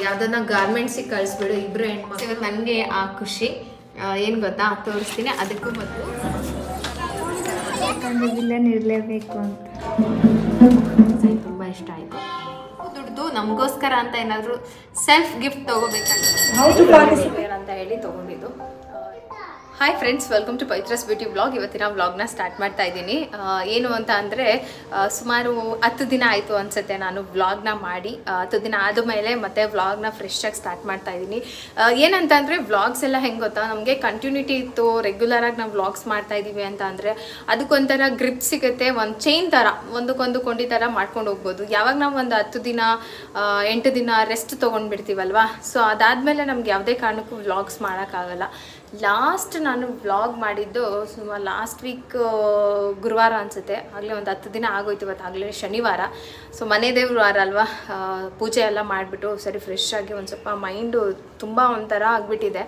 ಯಾವುದನ್ನ ಗಾರ್ಮೆಂಟ್ಸಿಗೆ ಕಳಿಸ್ಬಿಡು ಇಬ್ಬರು ಹೆಣ್ಮಕ್ಳು. ಇವತ್ತು ನನಗೆ ಆ ಖುಷಿ ಏನು ಗೊತ್ತಾ ತೋರಿಸ್ತೀನಿ. ಅದಕ್ಕೂ ಮೊದಲು ವಿಲನ್ ಇರಲೇಬೇಕು ಅಂತ ತುಂಬ ಇಷ್ಟ ಆಯಿತು. ದುಡ್ದು ನಮಗೋಸ್ಕರ ಅಂತ ಏನಾದರೂ ಸೆಲ್ಫ್ ಗಿಫ್ಟ್ ತೊಗೋಬೇಕಂತ ಅಂತ ಹೇಳಿ ತೊಗೊಂಡಿದ್ದು. Hi friends, welcome to Pavithra's beauty blog. ಇವತ್ತಿನ ವ್ಲಾಗ್ನ ಸ್ಟಾರ್ಟ್ ಮಾಡ್ತಾ ಇದ್ದೀನಿ. ಏನು ಅಂತ ಅಂದರೆ ಸುಮಾರು 10 ದಿನ ಆಯಿತು ಅನಿಸುತ್ತೆ ನಾನು ವ್ಲಾಗ್ನ ಮಾಡಿ. 10 ದಿನ ಆದಮೇಲೆ ಮತ್ತೆ ವ್ಲಾಗ್ನ ಫ್ರೆಶ್ ಆಗಿ ಸ್ಟಾರ್ಟ್ ಮಾಡ್ತಾ ಇದ್ದೀನಿ. ಏನಂತಂದರೆ ವ್ಲಾಗ್ಸ್ ಎಲ್ಲ ಹೆಂಗೆ ಗೊತ್ತಾ, ನಮಗೆ ಕಂಟಿನ್ಯೂಟಿ ಇತ್ತು, ರೆಗ್ಯುಲರಾಗಿ ನಾವು ವ್ಲಾಗ್ಸ್ ಮಾಡ್ತಾ ಇದ್ದೀವಿ ಅಂತ ಅಂದರೆ ಅದಕ್ಕೊಂಥರ ಗ್ರಿಪ್ ಸಿಗುತ್ತೆ. ಒಂದು ಚೈನ್ ಥರ ಒಂದಕ್ಕೊಂದು ಕೊಂಡಿ ಥರ ಮಾಡ್ಕೊಂಡು ಹೋಗ್ಬೋದು. ಯಾವಾಗ ನಾವು ಒಂದು 10 ದಿನ 8 ದಿನ ರೆಸ್ಟ್ ತೊಗೊಂಡ್ಬಿಡ್ತೀವಲ್ವ, ಸೊ ಅದಾದಮೇಲೆ ನಮ್ಗೆ ಯಾವುದೇ ಕಾರಣಕ್ಕೂ ವ್ಲಾಗ್ಸ್ ಮಾಡೋಕ್ಕಾಗಲ್ಲ. ಲಾಸ್ಟ್ ನಾನು ವ್ಲಾಗ್ ಮಾಡಿದ್ದು ಸುಮಾರು ಲಾಸ್ಟ್ ವೀಕ್ ಗುರುವಾರ ಅನಿಸುತ್ತೆ. ಆಗಲೇ ಒಂದು 10 ದಿನ ಆಗೋಯ್ತು. ಇವತ್ತು ಆಗಲೇ ಶನಿವಾರ. ಸೊ ಮನೆ ದೇವ್ರ ವಾರ ಅಲ್ವಾ, ಪೂಜೆ ಎಲ್ಲ ಮಾಡಿಬಿಟ್ಟು ಸರಿ ಫ್ರೆಶ್ ಆಗಿ ಒಂದು ಸ್ವಲ್ಪ ಮೈಂಡು ತುಂಬ ಒಂಥರ ಆಗಿಬಿಟ್ಟಿದೆ.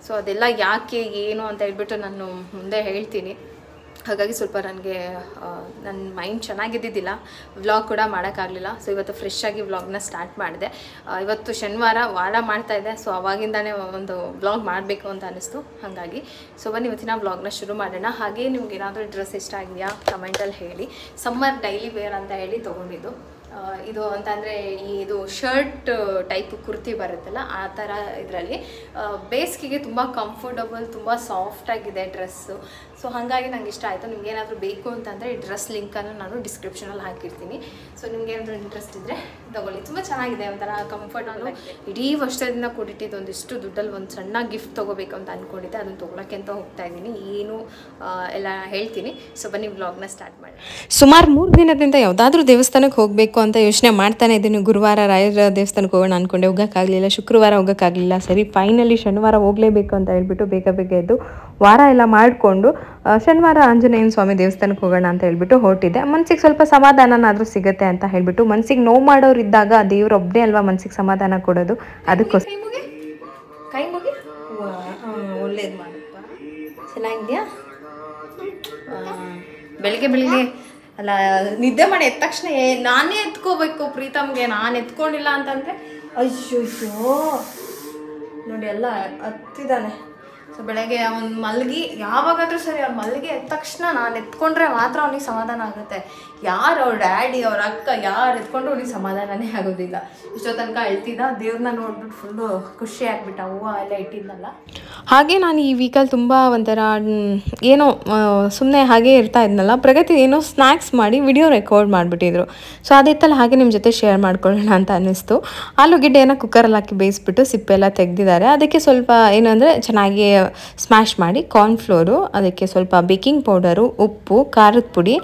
ಸೊ ಅದೆಲ್ಲ ಯಾಕೆ ಏನು ಅಂತ ಹೇಳ್ಬಿಟ್ಟು ನಾನು ಮುಂದೆ ಹೇಳ್ತೀನಿ. ಹಾಗಾಗಿ ಸ್ವಲ್ಪ ನನಗೆ ನನ್ನ ಮೈಂಡ್ ಚೆನ್ನಾಗಿದ್ದಿದ್ದಿಲ್ಲ, ವ್ಲಾಗ್ ಕೂಡ ಮಾಡೋಕ್ಕಾಗಲಿಲ್ಲ. ಸೊ ಇವತ್ತು ಫ್ರೆಶ್ ಆಗಿ ವ್ಲಾಗ್ನ ಸ್ಟಾರ್ಟ್ ಮಾಡಿದೆ. ಇವತ್ತು ಶನಿವಾರ ವಾರ ಮಾಡ್ತಾಯಿದ್ದೆ, ಸೊ ಅವಾಗಿಂದನೇ ಒಂದು ವ್ಲಾಗ್ ಮಾಡಬೇಕು ಅಂತ ಅನ್ನಿಸ್ತು. ಹಾಗಾಗಿ ಸೊ ಬನ್ನಿ ಇವತ್ತಿನ ವ್ಲಾಗ್ನ ಶುರು ಮಾಡೋಣ. ಹಾಗೆ ನಿಮ್ಗೆ ಏನಾದರೂ ಡ್ರೆಸ್ ಇಷ್ಟ ಆಗಿದೆಯಾ ಕಮೆಂಟಲ್ಲಿ ಹೇಳಿ. ಸಮ್ಮರ್ ಡೈಲಿ ವೇರ್ ಅಂತ ಹೇಳಿ ತೊಗೊಂಡಿದ್ದು ಇದು ಅಂತಂದರೆ ಇದು ಶರ್ಟ್ ಟೈಪ್ ಕುರ್ತಿ ಬರುತ್ತಲ್ಲ ಆ ಥರ ಇದರಲ್ಲಿ ಬೇಸಿಗೆಗೆ ತುಂಬ ಕಂಫರ್ಟಬಲ್, ತುಂಬ ಸಾಫ್ಟಾಗಿದೆ ಡ್ರೆಸ್ಸು. ಸೊ ಹಾಗಾಗಿ ನಂಗೆ ಇಷ್ಟ ಆಯಿತು. ನಿಮ್ಗೆ ಏನಾದರೂ ಬೇಕು ಅಂತಂದರೆ ಈ ಡ್ರೆಸ್ ಲಿಂಕನ್ನು ನಾನು ಡಿಸ್ಕ್ರಿಪ್ಷನಲ್ಲಿ ಹಾಕಿರ್ತೀನಿ. ಸೊ ನಿಮ್ಗೆ ಏನಾದರೂ ಇಂಟ್ರೆಸ್ಟ್ ಇದ್ದರೆ ತೊಗೊಳ್ಳಿ. ತುಂಬ ಚೆನ್ನಾಗಿದೆ, ಒಂಥರ ಕಂಫರ್ಟ್. ನಾನು ಇಡೀ ವರ್ಷದಿಂದ ಕೂಡಿಟ್ಟಿದ್ದು ಒಂದಿಷ್ಟು ದುಡ್ಡಲ್ಲಿ ಒಂದು ಸಣ್ಣ ಗಿಫ್ಟ್ ತೊಗೋಬೇಕು ಅಂತ ಅಂದ್ಕೊಂಡಿದ್ದೆ. ಅದನ್ನು ತೊಗೊಳಕ್ಕೆ ಅಂತ ಹೋಗ್ತಾ ಇದ್ದೀನಿ. ಏನು ಎಲ್ಲ ಹೇಳ್ತೀನಿ. ಸೊ ಬನ್ನಿ ವ್ಲಾಗ್ನ ಸ್ಟಾರ್ಟ್ ಮಾಡಿ. ಸುಮಾರು 3 ದಿನದಿಂದ ಯಾವುದಾದ್ರೂ ದೇವಸ್ಥಾನಕ್ಕೆ ಹೋಗಬೇಕು ಅಂತ ಯೋಚನೆ ಮಾಡ್ತಾನೆ ಇದ್ದೀನಿ. ಗುರುವಾರ ರಾಯರ ದೇವಸ್ಥಾನಕ್ಕೆ ಹೋಗೋಣ ಅಂದ್ಕೊಂಡೆ, ಹೋಗೋಕ್ಕಾಗಲಿಲ್ಲ. ಶುಕ್ರವಾರ ಹೋಗೋಕ್ಕಾಗಲಿಲ್ಲ. ಸರಿ ಫೈನಲಿ ಶನಿವಾರ ಹೋಗಲೇಬೇಕು ಅಂತ ಹೇಳ್ಬಿಟ್ಟು ಬೇಗ ಎದ್ದು ವಾರ ಎಲ್ಲ ಮಾಡಿಕೊಂಡು ಶನಿವಾರ ಆಂಜನೇಯನ ಸ್ವಾಮಿ ದೇವಸ್ಥಾನಕ್ಕೆ ಹೋಗೋಣ ಅಂತ ಹೇಳ್ಬಿಟ್ಟು ಹೊರಟಿದ್ದೆ. ಮನಸ್ಸಿಗೆ ಸ್ವಲ್ಪ ಸಮಾಧಾನನಾದರೂ ಸಿಗುತ್ತೆ ಅಂತ ಹೇಳ್ಬಿಟ್ಟು, ಮನಸ್ಸಿಗೆ ನೋವು ಮಾಡೋರಿದ್ದಾಗ ದೇವ್ರೊಬ್ಬನೇ ಅಲ್ವಾ ಮನಸ್ಸಿಗೆ ಸಮಾಧಾನ ಕೊಡೋದು. ಅದಕ್ಕೋಸ್ಕರ ಕೈ ಮುಗಿ ಒಳ್ಳೇದು ಮಾಡಪ್ಪ. ಚೆನ್ನಾಗಿದೆಯಾ? ಬೆಳಿಗ್ಗೆ ಅಲ್ಲ ನಿದ್ದೆ ಮಾಡಿ ಎದ್ದ ತಕ್ಷಣ ನಾನೇ ಎತ್ಕೋಬೇಕು ಪ್ರೀತಮ್ಗೆ. ನಾನು ಎತ್ಕೊಂಡಿಲ್ಲ ಅಂತಂದರೆ ಅಯ್ಯೋ ನೋಡಿ ಎಲ್ಲ ಹತ್ತಿದ್ದಾನೆ. ಸೊ ಬೆಳಗ್ಗೆ ಅವ್ನು ಮಲಗಿ ಯಾವಾಗಾದರೂ ಸರಿ ಅವ್ನು ಮಲಗಿ ಎದ್ದ ತಕ್ಷಣ ನಾನು ಎತ್ಕೊಂಡ್ರೆ ಮಾತ್ರ ಅವ್ನಿಗೆ ಸಮಾಧಾನ ಆಗುತ್ತೆ. ಯಾರು ಅವ್ರ ಡ್ಯಾಡಿ ಅವ್ರ ಅಕ್ಕ ಯಾರು ಎತ್ಕೊಂಡ್ರು ಅವ್ನಿಗೆ ಸಮಾಧಾನನೇ ಆಗೋದಿಲ್ಲ. ಇಷ್ಟೋ ತನಕ ಅಳ್ತಿದ್ದ, ದೇವ್ರನ್ನ ನೋಡ್ಬಿಟ್ಟು ಫುಲ್ಲು ಖುಷಿ ಆಗ್ಬಿಟ್ಟ. ಹೂವು ಎಲ್ಲ ಇಟ್ಟಿದ್ನಲ್ಲ. ಹಾಗೆ ನಾನು ಈ ವೀಕಲ್ಲಿ ತುಂಬ ಒಂಥರ ಏನೋ ಸುಮ್ಮನೆ ಹಾಗೆ ಇರ್ತಾ ಇದ್ನಲ್ಲ, ಪ್ರಗತಿ ಏನೋ ಸ್ನ್ಯಾಕ್ಸ್ ಮಾಡಿ ವಿಡಿಯೋ ರೆಕಾರ್ಡ್ ಮಾಡಿಬಿಟ್ಟಿದ್ರು. ಸೊ ಅದಿತ್ತಲ್ಲ ಹಾಗೆ ನಿಮ್ಮ ಜೊತೆ ಶೇರ್ ಮಾಡ್ಕೊಳ್ಳೋಣ ಅಂತ ಅನ್ನಿಸ್ತು. ಆಲೂಗೆಡ್ಡೆಯನ್ನು ಕುಕ್ಕರಲ್ಲಿ ಹಾಕಿ ಬೇಯಿಸ್ಬಿಟ್ಟು ಸಿಪ್ಪೆಲ್ಲ ತೆಗೆದಿದ್ದಾರೆ. ಅದಕ್ಕೆ ಸ್ವಲ್ಪ ಏನಂದರೆ ಚೆನ್ನಾಗಿ ಸ್ಮ್ಯಾಶ್ ಮಾಡಿ ಕಾರ್ನ್ಫ್ಲೋರು, ಅದಕ್ಕೆ ಸ್ವಲ್ಪ ಬೇಕಿಂಗ್ ಪೌಡರು, ಉಪ್ಪು, ಖಾರದ ಪುಡಿ,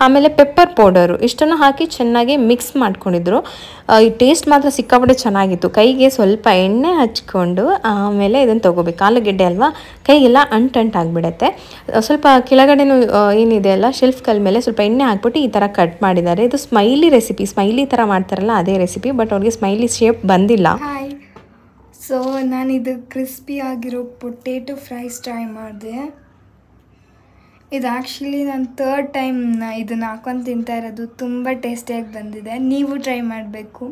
ಆಮೇಲೆ ಪೆಪ್ಪರ್ ಪೌಡರು ಇಷ್ಟನ್ನು ಹಾಕಿ ಚೆನ್ನಾಗಿ ಮಿಕ್ಸ್ ಮಾಡ್ಕೊಂಡಿದ್ರು. ಈ ಟೇಸ್ಟ್ ಮಾತ್ರ ಸಿಕ್ಕಾಪಟ್ಟೆ ಚೆನ್ನಾಗಿತ್ತು. ಕೈಗೆ ಸ್ವಲ್ಪ ಎಣ್ಣೆ ಹಚ್ಕೊಂಡು ಆಮೇಲೆ ಇದನ್ನು ತೊಗೋಬೇಕು. ಆಲೂಗೆಡ್ಡೆ ಅಲ್ವಾ, ಕೈಗೆಲ್ಲ ಅಂಟಾಗ್ಬಿಡತ್ತೆ. ಸ್ವಲ್ಪ ಕೆಳಗಡೆನೂ ಏನಿದೆ ಅಲ್ಲ ಶೆಲ್ಫ್ ಕಲ್ ಮೇಲೆ ಸ್ವಲ್ಪ ಎಣ್ಣೆ ಹಾಕ್ಬಿಟ್ಟು ಈ ಥರ ಕಟ್ ಮಾಡಿದ್ದಾರೆ. ಇದು ಸ್ಮೈಲಿ ರೆಸಿಪಿ, ಸ್ಮೈಲಿ ಥರ ಮಾಡ್ತಾರಲ್ಲ ಅದೇ ರೆಸಿಪಿ, ಬಟ್ ಅವ್ರಿಗೆ ಸ್ಮೈಲಿ ಶೇಪ್ ಬಂದಿಲ್ಲ. ಹಾಯ್, ಸೊ ನಾನಿದು ಕ್ರಿಸ್ಪಿ ಆಗಿರೋ ಪೊಟೇಟೊ ಫ್ರೈಸ್ ಟ್ರೈ ಮಾಡಿದೆ. ಇದು ಆ್ಯಕ್ಚುಲಿ ನಾನು 3rd ಟೈಮ್ ಇದನ್ನು ಹಾಕೊಂಡು ತಿಂತಾ ಇರೋದು. ತುಂಬ ಟೇಸ್ಟಿಯಾಗಿ ಬಂದಿದೆ. ನೀವು ಟ್ರೈ ಮಾಡಬೇಕು.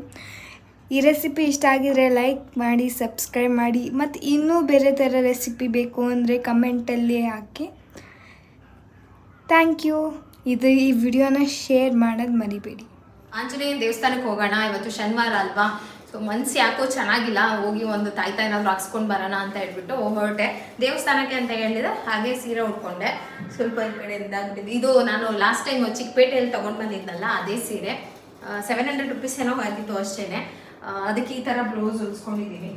ಈ ರೆಸಿಪಿ ಇಷ್ಟ ಆಗಿದರೆ ಲೈಕ್ ಮಾಡಿ, ಸಬ್ಸ್ಕ್ರೈಬ್ ಮಾಡಿ, ಮತ್ತು ಇನ್ನೂ ಬೇರೆ ಥರ ರೆಸಿಪಿ ಬೇಕು ಅಂದರೆ ಕಮೆಂಟಲ್ಲಿ ಹಾಕಿ. Thank you. ಈ ವಿಡಿಯೋನ ಶೇರ್ ಮಾಡೋದು ಮರಿಬೇಡಿ. ಆಂಜನೇಯನ ದೇವಸ್ಥಾನಕ್ಕೆ ಹೋಗೋಣ, ಇವತ್ತು ಶನಿವಾರ ಅಲ್ವಾ. ಸೊ ಮನ್ಸು ಯಾಕೋ ಚೆನ್ನಾಗಿಲ್ಲ, ಹೋಗಿ ಒಂದು ತಾಯ್ತಾ ಏನಾದ್ರು ಹಾಕ್ಸ್ಕೊಂಡು ಬರೋಣ ಅಂತ ಹೇಳ್ಬಿಟ್ಟು ಹೊರಟೆ ದೇವಸ್ಥಾನಕ್ಕೆ ಅಂತ ಹೇಳಿದೆ. ಹಾಗೆ ಸೀರೆ ಉಟ್ಕೊಂಡೆ. ಸ್ವಲ್ಪ ಈ ಕಡೆಯಿಂದ ಆಗ್ಬಿಟ್ಟಿದೆ. ಇದು ನಾನು ಲಾಸ್ಟ್ ಟೈಮ್ ಚಿಕ್ಕಪೇಟೆಯಲ್ಲಿ ತೊಗೊಂಡು ಬಂದಿದ್ನಲ್ಲ ಅದೇ ಸೀರೆ. 700 ರುಪೀಸ್ ಏನೋ ಆಗಿತ್ತು ಅಷ್ಟೇ. ಅದಕ್ಕೆ ಈ ಥರ ಬ್ಲೌಸ್ ಹೊಲಿಸ್ಕೊಂಡಿದ್ದೀನಿ.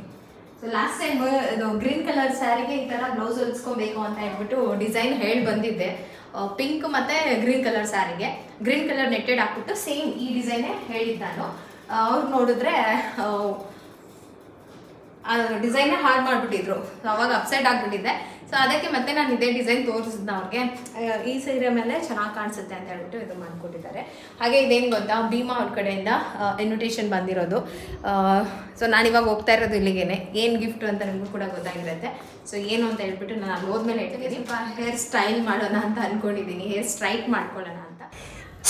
ಸೊ ಲಾಸ್ಟ್ ಟೈಮ್ ಇದು ಗ್ರೀನ್ ಕಲರ್ ಸ್ಯಾರಿಗೆ ಈ ಥರ ಬ್ಲೌಸ್ ಹೊಲಿಸ್ಕೊಬೇಕು ಅಂತ ಹೇಳ್ಬಿಟ್ಟು ಡಿಸೈನ್ ಹೇಳಿ ಬಂದಿದ್ದೆ. ಪಿಂಕ್ ಮತ್ತು ಗ್ರೀನ್ ಕಲರ್ ಸ್ಯಾರಿಗೆ ಗ್ರೀನ್ ಕಲರ್ ನೆಟ್ಟೆಡ್ ಹಾಕ್ಬಿಟ್ಟು ಸೇಮ್ ಈ ಡಿಸೈನೇ ಹೇಳಿದ್ದು ನಾನು. ಅವ್ರು ನೋಡಿದ್ರೆ ಡಿಸೈನೇ ಹಾಳು ಮಾಡಿಬಿಟ್ಟಿದ್ರು. ಅವಾಗ ಅಪ್ಸೆಟ್ ಆಗಿಬಿಟ್ಟಿದ್ದೆ. ಸೊ ಅದಕ್ಕೆ ಮತ್ತೆ ನಾನು ಇದೇ ಡಿಸೈನ್ ತೋರಿಸಿದ್ನ ಅವ್ರಿಗೆ. ಈ ಸೀರೆ ಮೇಲೆ ಚೆನ್ನಾಗಿ ಕಾಣಿಸುತ್ತೆ ಅಂತ ಹೇಳ್ಬಿಟ್ಟು ಇದು ಮಾಡಿಕೊಟ್ಟಿದ್ದಾರೆ. ಹಾಗೆ ಇದೇನು ಗೊತ್ತಾ, ಭೀಮಾ ಅವ್ರ ಕಡೆಯಿಂದ ಇನ್ವಿಟೇಷನ್ ಬಂದಿರೋದು. ಸೊ ನಾನಿವಾಗ ಹೋಗ್ತಾ ಇರೋದು ಇಲ್ಲಿಗೇನೆ. ಏನು ಗಿಫ್ಟು ಅಂತ ನಿಮಗೂ ಕೂಡ ಗೊತ್ತಾಗಿರುತ್ತೆ. ಸೊ ಏನು ಅಂತ ಹೇಳ್ಬಿಟ್ಟು ನಾನು ಅಲ್ಲಿ ಹೋದ್ಮೇಲೆ ಹೇಳ್ತೀನಿ. ಸ್ವಲ್ಪ ಹೇರ್ ಸ್ಟೈಲ್ ಮಾಡೋಣ ಅಂತ ಅಂದ್ಕೊಂಡಿದ್ದೀನಿ, ಹೇರ್ ಸ್ಟ್ರೈಟ್ ಮಾಡ್ಕೊಳ್ಳೋಣ ಅಂತ.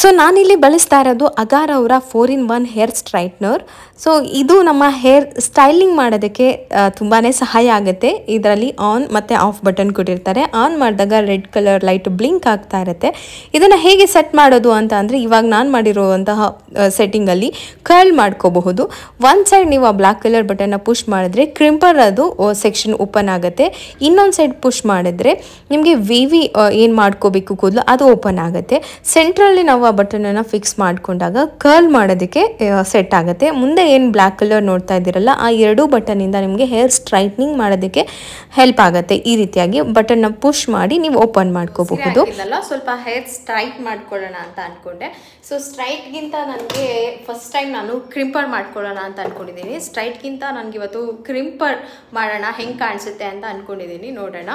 ಸೊ ನಾನಿಲ್ಲಿ ಬಳಸ್ತಾ ಇರೋದು ಅಗಾರ್ ಅವರ 4-in-1 ಹೇರ್ ಸ್ಟ್ರೈಟ್ನರ್. ಸೊ ಇದು ನಮ್ಮ ಹೇರ್ ಸ್ಟೈಲಿಂಗ್ ಮಾಡೋದಕ್ಕೆ ತುಂಬಾ ಸಹಾಯ ಆಗುತ್ತೆ. ಇದರಲ್ಲಿ ಆನ್ ಮತ್ತು ಆಫ್ ಬಟನ್ ಕೊಟ್ಟಿರ್ತಾರೆ. ಆನ್ ಮಾಡಿದಾಗ ರೆಡ್ ಕಲರ್ ಲೈಟ್ ಬ್ಲಿಂಕ್ ಆಗ್ತಾ ಇರುತ್ತೆ. ಇದನ್ನು ಹೇಗೆ ಸೆಟ್ ಮಾಡೋದು ಅಂತ ಅಂದರೆ, ಇವಾಗ ನಾನು ಮಾಡಿರುವಂತಹ ಸೆಟ್ಟಿಂಗಲ್ಲಿ ಕರ್ಲ್ ಮಾಡ್ಕೋಬಹುದು. ಒಂದು ಸೈಡ್ ನೀವು ಆ ಬ್ಲ್ಯಾಕ್ ಕಲರ್ ಬಟನ್ನ ಪುಷ್ ಮಾಡಿದ್ರೆ ಕ್ರಿಂಪರ್ ಅದು ಸೆಕ್ಷನ್ ಓಪನ್ ಆಗುತ್ತೆ. ಇನ್ನೊಂದು ಸೈಡ್ ಪುಷ್ ಮಾಡಿದ್ರೆ ನಿಮಗೆ ವೇವಿ ಏನು ಮಾಡ್ಕೋಬೇಕು ಕೂದಲು ಅದು ಓಪನ್ ಆಗುತ್ತೆ. ಸೆಂಟ್ರಲ್ಲಿ ನಾವು ಆ ಬಟನನ್ನು ಫಿಕ್ಸ್ ಮಾಡಿಕೊಂಡಾಗ ಕರ್ಲ್ ಮಾಡೋದಕ್ಕೆ ಸೆಟ್ ಆಗುತ್ತೆ. ಮುಂದೆ ಏನು ಬ್ಲ್ಯಾಕ್ ಕಲರ್ ನೋಡ್ತಾ ಇದ್ದೀರಲ್ಲ, ಆ ಎರಡೂ ಬಟನಿಂದ ನಿಮಗೆ ಹೇರ್ ಸ್ಟ್ರೈಟ್ನಿಂಗ್ ಮಾಡೋದಕ್ಕೆ ಹೆಲ್ಪ್ ಆಗುತ್ತೆ. ಈ ರೀತಿಯಾಗಿ ಬಟನ್ನ ಪುಷ್ ಮಾಡಿ ನೀವು ಓಪನ್ ಮಾಡ್ಕೋಬಹುದು. ಸ್ವಲ್ಪ ಹೇರ್ ಸ್ಟ್ರೈಟ್ ಮಾಡ್ಕೊಳ್ಳೋಣ ಅಂತ ಅನ್ಕೊಂಡೆ. ಸೊ ಸ್ಟ್ರೈಟ್ಗಿಂತ ನನಗೆ ಫಸ್ಟ್ ಟೈಮ್ ನಾನು ಕ್ರಿಂಪರ್ ಮಾಡ್ಕೊಳ್ಳೋಣ ಅಂತ ಅನ್ಕೊಂಡಿದ್ದೀನಿ. ಸ್ಟ್ರೈಟ್ಗಿಂತ ನನಗೆ ಇವತ್ತು ಕ್ರಿಂಪರ್ ಮಾಡೋಣ ಹೆಂಗೆ ಕಾಣಿಸುತ್ತೆ ಅಂತ ಅನ್ಕೊಂಡಿದ್ದೀನಿ, ನೋಡೋಣ.